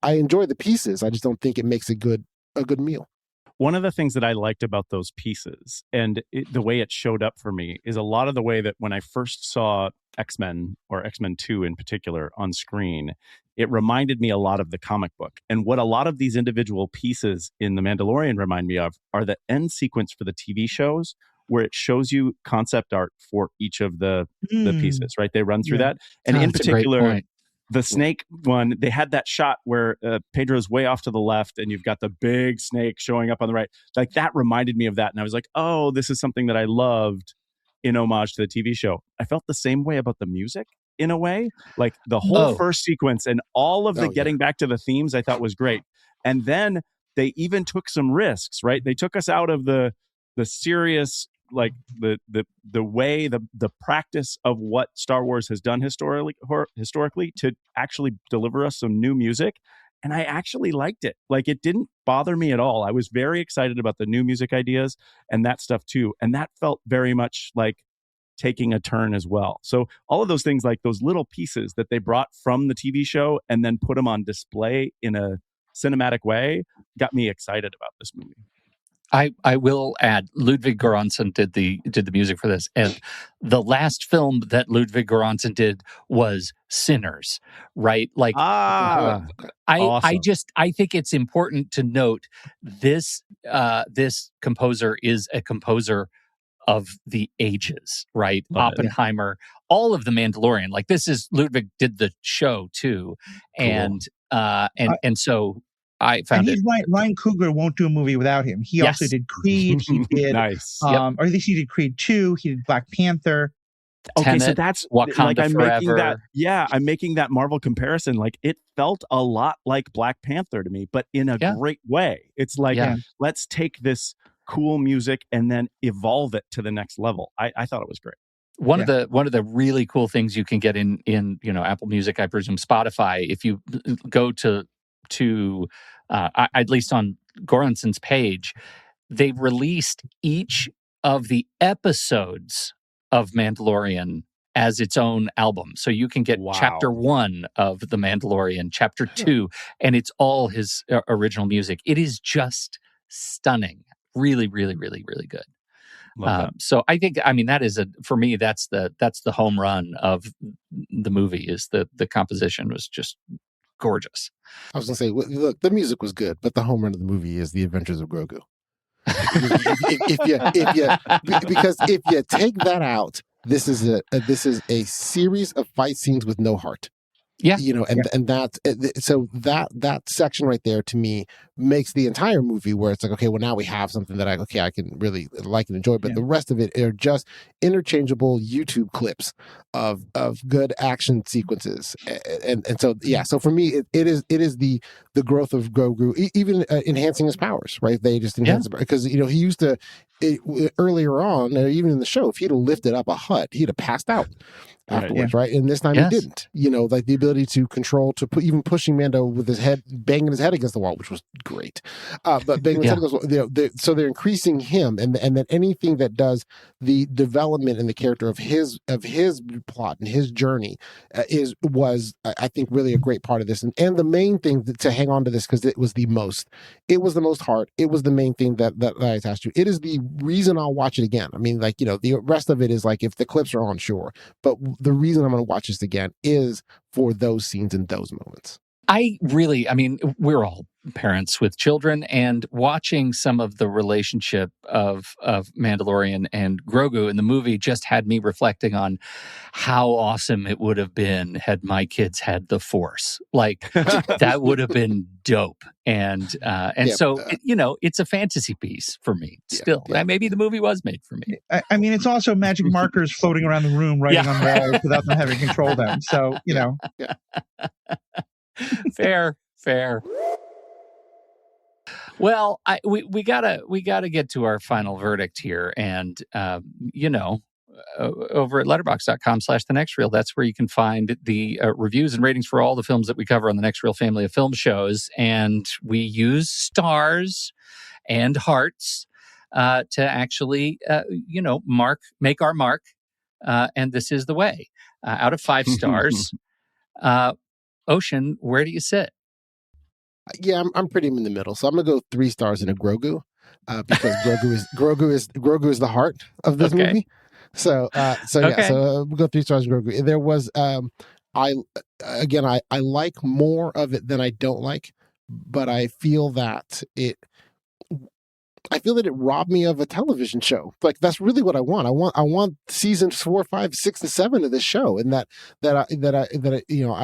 I enjoy the pieces. I just don't think it makes a good meal. One of the things that I liked about those pieces and the way it showed up for me is a lot of the way that when I first saw X-Men, or X-Men 2 in particular, on screen, it reminded me a lot of the comic book. And what a lot of these individual pieces in The Mandalorian remind me of are the end sequence for the TV shows, where it shows you concept art for each of the pieces, right? They run through that. And in particular, the snake one, they had that shot where Pedro's way off to the left and you've got the big snake showing up on the right. Like, that reminded me of that. And I was like, oh, this is something that I loved in homage to the TV show. I felt the same way about the music in a way. Like the whole first sequence and all of the getting back to the themes, I thought was great. And then they even took some risks, right? They took us out of the serious, like the way, the practice of what Star Wars has done historically to actually deliver us some new music. And I actually liked it. Like, it didn't bother me at all. I was very excited about the new music ideas and that stuff too. And that felt very much like taking a turn as well. So all of those things, like those little pieces that they brought from the TV show and then put them on display in a cinematic way, got me excited about this movie. I will add, Ludwig Göransson did the music for this, and the last film that Ludwig Göransson did was Sinners, right? Like, awesome. I think it's important to note this composer is a composer of the ages, right? Oppenheimer, all of the Mandalorian. Like, this is Ludwig did the show too, and so. I found and he's right. Ryan Coogler won't do a movie without him. He also did Creed. He did, nice. or at least he did Creed 2. He did Black Panther. Okay, so Tenet, that's Wakanda I'm making that. Forever. Yeah, I'm making that Marvel comparison. Like it felt a lot like Black Panther to me, but in a Yeah. great way. It's like Yeah. let's take this cool music and then evolve it to the next level. I thought it was great. One of the really cool things you can get in Apple Music, I presume Spotify, if you go to at least on Goranson's page, they've released each of the episodes of Mandalorian as its own album. So you can get chapter 1 of The Mandalorian, chapter 2, and it's all his original music. It is just stunning. Really, really, really, really good. So I think, that is for me, that's the home run of the movie. Is the composition was just gorgeous. I was gonna say, look, the music was good, but the home run of the movie is The Adventures of Grogu. Because if you take that out, this is a series of fight scenes with no heart. Yeah, and that so that section right there to me makes the entire movie where it's like, okay, well now we have something that I can really like and enjoy, but the rest of it are just interchangeable YouTube clips of good action sequences, and so for me it is the growth of Grogu, even enhancing his powers, right? They just enhance it because he used to earlier on, even in the show, if he'd have lifted up a Hutt, he'd have passed out afterwards, right? And this time he didn't. Like the ability to control, even pushing Mando with his head, banging his head against the wall, which was great. But banging his head against the wall, so they're increasing him, and then anything that does the development in the character of his plot and his journey was I think really a great part of this, and the main thing to hang on to this, because it was the most heart. It was the main thing that I attached to. It is the reason I'll watch it again. The rest of it is like if the clips are on, sure, but the reason I'm going to watch this again is for those scenes and those moments. We're all parents with children, and watching some of the relationship of Mandalorian and Grogu in the movie just had me reflecting on how awesome it would have been had my kids had the Force. Like that would have been dope. And it's a fantasy piece for me still. Maybe the movie was made for me. It's also magic markers floating around the room, writing on walls without them having to control them. So, Fair. Well, we gotta get to our final verdict here, and over at letterboxd.com/thenextreel, that's where you can find the reviews and ratings for all the films that we cover on the Next Reel family of film shows, and we use stars and hearts to actually make our mark, and this is the way. Out of 5 stars, Ocean, where do you sit? Yeah, I'm pretty in the middle. So I'm gonna go 3 stars in a Grogu, because Grogu is the heart of this movie. So we'll go 3 stars in Grogu. There was I like more of it than I don't like, but I feel that it robbed me of a television show. Like that's really what I want. I want seasons 4, 5, 6, and 7 of this show, and I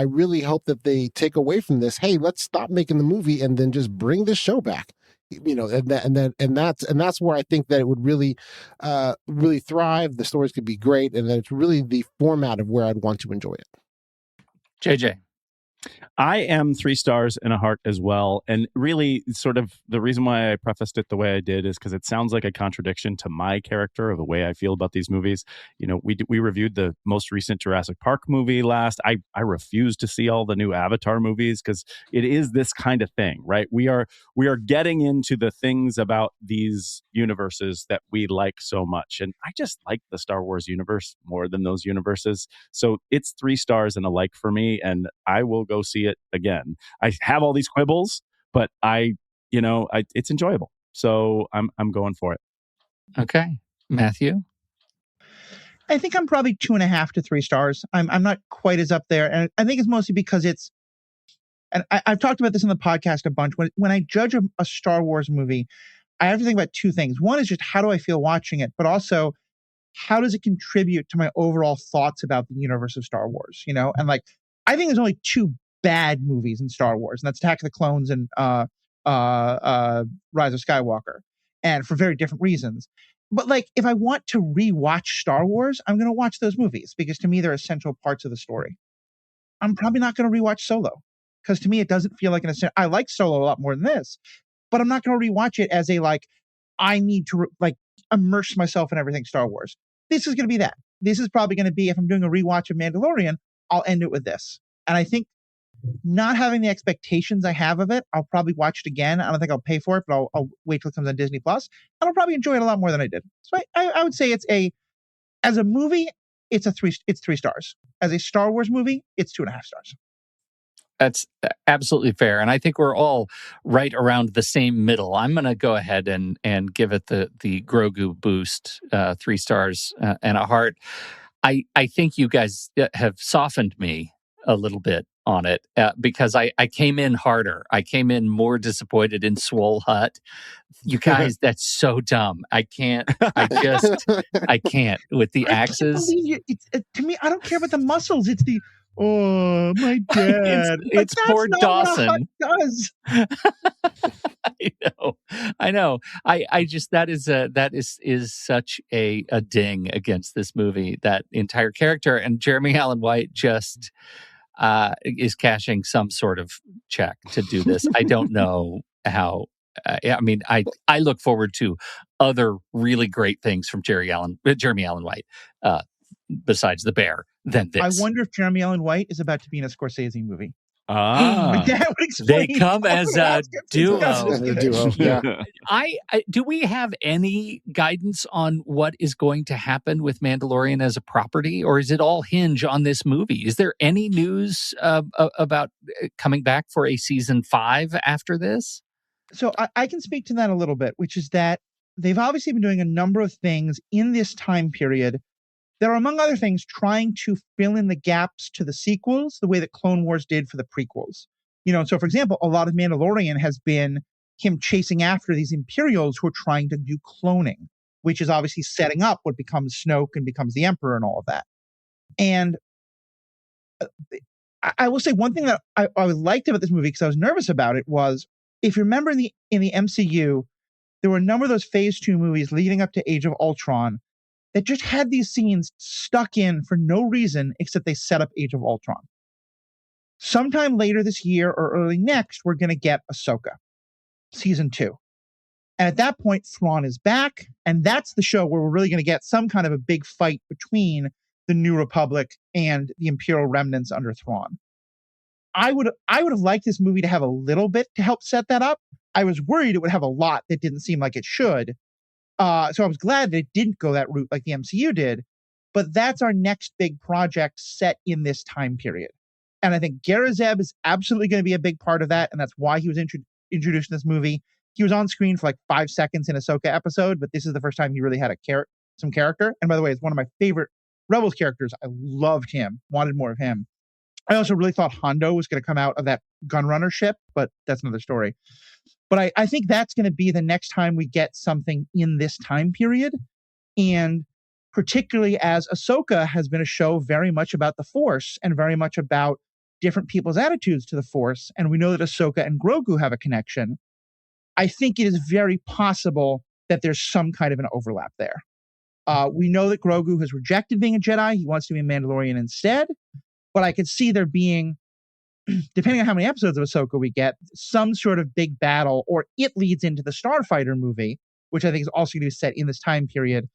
really hope that they take away from this. Hey, let's stop making the movie and then just bring this show back. And that's where I think that it would really thrive. The stories could be great, and that it's really the format of where I'd want to enjoy it. JJ. I am 3 stars and a heart as well. And really sort of the reason why I prefaced it the way I did is because it sounds like a contradiction to my character or the way I feel about these movies. We reviewed the most recent Jurassic Park movie last. I refuse to see all the new Avatar movies because it is this kind of thing, right? We are getting into the things about these universes that we like so much. And I just like the Star Wars universe more than those universes. So it's 3 stars and a like for me. And I will go see it again. I have all these quibbles, but it's enjoyable. So I'm going for it. Okay. Matthew? I think I'm probably 2.5 to 3 stars. I'm not quite as up there. And I think it's mostly because and I've talked about this in the podcast a bunch. When I judge a Star Wars movie, I have to think about 2 things. One is just how do I feel watching it, but also how does it contribute to my overall thoughts about the universe of Star Wars? And I think there's only 2 bad movies in Star Wars, and that's Attack of the Clones and Rise of Skywalker, and for very different reasons. But like, if I want to rewatch Star Wars, I'm going to watch those movies because to me, they're essential parts of the story. I'm probably not going to rewatch Solo because to me, it doesn't feel like an essential. I like Solo a lot more than this, but I'm not going to rewatch it as a like, I need to like immerse myself in everything Star Wars. This is going to be that. This is probably going to be, if I'm doing a rewatch of Mandalorian, I'll end it with this. And I think not having the expectations I have of it, I'll probably watch it again. I don't think I'll pay for it, but I'll wait till it comes on Disney Plus, and I'll probably enjoy it a lot more than I did. So I would say as a movie, it's 3 stars. As a Star Wars movie, it's 2.5 stars. That's absolutely fair. And I think we're all right around the same middle. I'm going to go ahead and give it the Grogu boost, 3 stars and a heart. I think you guys have softened me a little bit on it because I came in harder. I came in more disappointed in Swole Hutt. You guys, that's so dumb. I can't with the axes. To me, I don't care about the muscles. It's the, oh, my dad. It's poor Dawson. Does. I know. I just, that is such a ding against this movie, that entire character. And Jeremy Allen White just is cashing some sort of check to do this. I don't know how. I mean, I look forward to other really great things from Jeremy Allen White, besides The Bear, than this. I wonder if Jeremy Allen White is about to be in a Scorsese movie. That would explain. They come as a duo. Yeah. Do we have any guidance on what is going to happen with Mandalorian as a property, or is it all hinge on this movie? Is there any news about coming back for a season 5 after this? So I can speak to that a little bit, which is that they've obviously been doing a number of things in this time period. They're, among other things, trying to fill in the gaps to the sequels the way that Clone Wars did for the prequels. So for example, a lot of Mandalorian has been him chasing after these Imperials who are trying to do cloning, which is obviously setting up what becomes Snoke and becomes the Emperor and all of that. And I will say one thing that I liked about this movie, because I was nervous about it, was, if you remember in the MCU, there were a number of those Phase 2 movies leading up to Age of Ultron that just had these scenes stuck in for no reason except they set up Age of Ultron. Sometime later this year or early next, we're going to get Ahsoka, season 2. And at that point, Thrawn is back, and that's the show where we're really going to get some kind of a big fight between the New Republic and the Imperial remnants under Thrawn. I would have liked this movie to have a little bit to help set that up. I was worried it would have a lot that didn't seem like it should. So I was glad that it didn't go that route like the MCU did. But that's our next big project set in this time period. And I think Garazeb is absolutely going to be a big part of that. And that's why he was introduced in this movie. He was on screen for like 5 seconds in a Ahsoka episode, but this is the first time he really had some character. And by the way, it's one of my favorite Rebels characters. I loved him, wanted more of him. I also really thought Hondo was going to come out of that Gunrunner ship, but that's another story. But I think that's going to be the next time we get something in this time period. And particularly as Ahsoka has been a show very much about the Force and very much about different people's attitudes to the Force. And we know that Ahsoka and Grogu have a connection. I think it is very possible that there's some kind of an overlap there. We know that Grogu has rejected being a Jedi. He wants to be a Mandalorian instead. But I could see there being, depending on how many episodes of Ahsoka we get, some sort of big battle, or it leads into the Starfighter movie, which I think is also going to be set in this time period,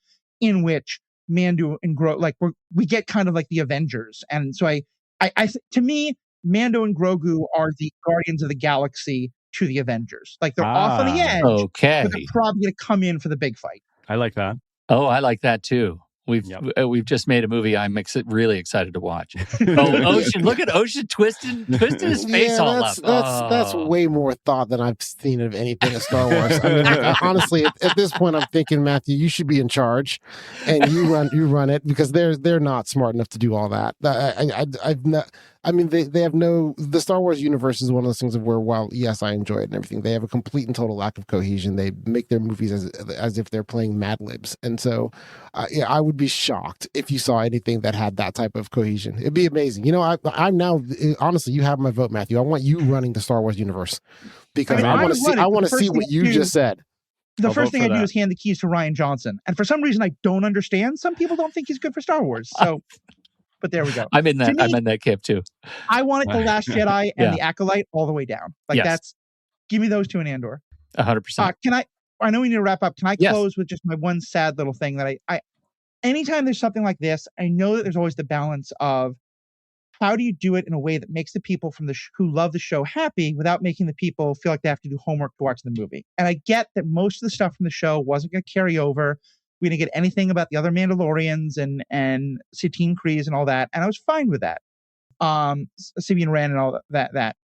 in which Mando and Grogu, like we get kind of like the Avengers. And so to me, Mando and Grogu are the Guardians of the Galaxy to the Avengers. Like they're off on the edge, okay, but they're probably going to come in for the big fight. I like that. Oh, I like that too. We've just made a movie I'm really excited to watch. Ocean! Look at Ocean twisting his face all up. That's way more thought than I've seen of anything of Star Wars. I mean, honestly, at this point, I'm thinking, Matthew, you should be in charge, and you run it, because they're not smart enough to do all that. I've not. I mean, they have no. The Star Wars universe is one of those things of where, while yes, I enjoy it and everything, they have a complete and total lack of cohesion. They make their movies as if they're playing Mad Libs, and so I would be shocked if you saw anything that had that type of cohesion. It'd be amazing. I'm now, honestly, you have my vote, Matthew. I want you running the Star Wars universe, because I want to see what you just said. the I'll first vote thing for I do that. is hand the keys to Rian Johnson. And for some reason, I don't understand. Some people don't think he's good for Star Wars. So, but there we go. I'm in that. To me, I'm in that camp too. I wanted The Last Jedi and Yeah. The Acolyte all the way down. Like Yes. give me those two in Andor. 100%. I know we need to wrap up. Can I Yes. close with just my one sad little thing that I anytime there's something like this, I know that there's always the balance of how do you do it in a way that makes the people from who love the show happy without making the people feel like they have to do homework to watch the movie. And I get that most of the stuff from the show wasn't going to carry over. We didn't get anything about the other Mandalorians and Satine Kryze and all that, and I was fine with that. Sibian Ran and all that.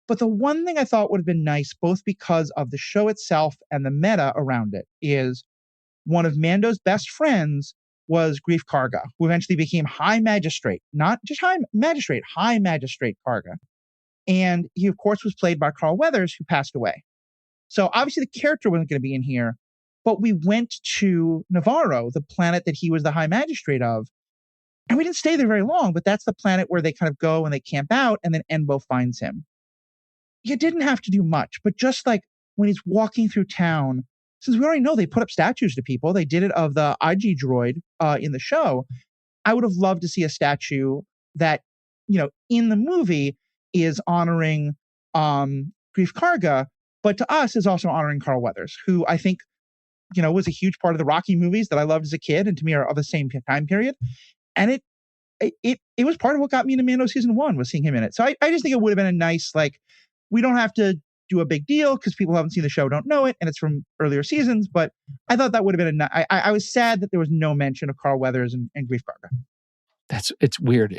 But the one thing I thought would have been nice, both because of the show itself and the meta around it, is one of Mando's best friends was Greef Karga, who eventually became High Magistrate, not just High Magistrate Karga. And he, of course, was played by Carl Weathers, who passed away. So obviously the character wasn't going to be in here, but we went to Navarro, the planet that he was the High Magistrate of, and we didn't stay there very long, but that's the planet where they kind of go and they camp out, and then Enbo finds him. You didn't have to do much, but just like when he's walking through town, since we already know they put up statues to people, they did it of the IG droid in the show. I would have loved to see a statue that, in the movie is honoring Greef Karga, but to us is also honoring Carl Weathers, who I think, was a huge part of the Rocky movies that I loved as a kid and to me are of the same time period. And it was part of what got me into Mando season 1 was seeing him in it. So I just think it would have been a nice, we don't have to do a big deal because people who haven't seen the show don't know it and it's from earlier seasons, but I thought that would have been I was sad that there was no mention of Carl Weathers and Greef Karga. It's weird.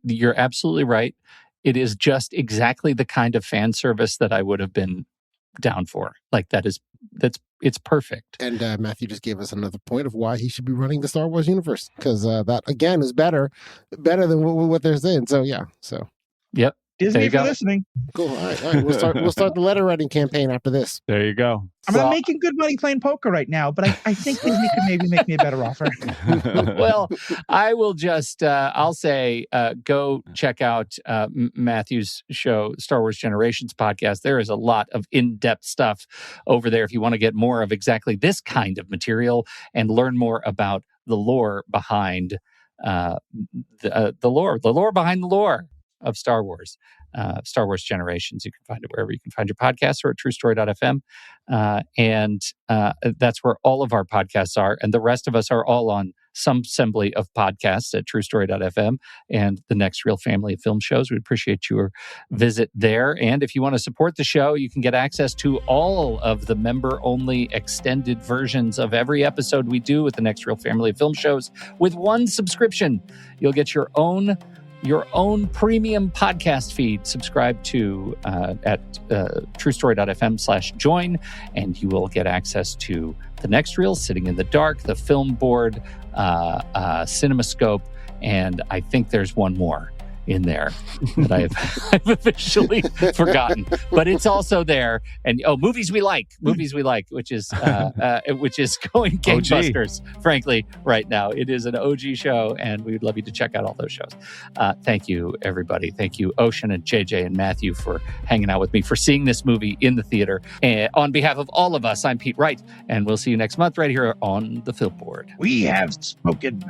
You're absolutely right. It is just exactly the kind of fan service that I would have been down for. It's perfect. And Matthew just gave us another point of why he should be running the Star Wars universe, because that again is better than what they're saying. So yeah, yep. Disney for listening. Cool. All right. We'll start the letter writing campaign after this. There you go. I'm making good money playing poker right now, but I think Disney could maybe make me a better offer. Well, I will just, I'll say, go check out Matthew's show, Star Wars Generations podcast. There is a lot of in-depth stuff over there if you want to get more of exactly this kind of material and learn more about the lore behind the lore behind the lore of Star Wars. Star Wars Generations. You can find it wherever you can find your podcasts or at truestory.fm. And that's where all of our podcasts are. And the rest of us are all on some assembly of podcasts at truestory.fm and the next Real Family of Film Shows. We'd appreciate your visit there. And if you want to support the show, you can get access to all of the member-only extended versions of every episode we do with the next Real Family of Film Shows. With one subscription, you'll get your own premium podcast feed. Subscribe to at truestory.fm/join, and you will get access to the next reel, Sitting in the Dark, the Film Board, CinemaScope, and I think there's one more in there that I've officially forgotten, but it's also there. And movies we like, which is going gangbusters. Frankly, right now it is an OG show, and we would love you to check out all those shows. Thank you, everybody. Thank you, Ocean and JJ and Matthew, for hanging out with me, for seeing this movie in the theater. And on behalf of all of us, I'm Pete Wright, and we'll see you next month right here on the Film Board. We have spoken.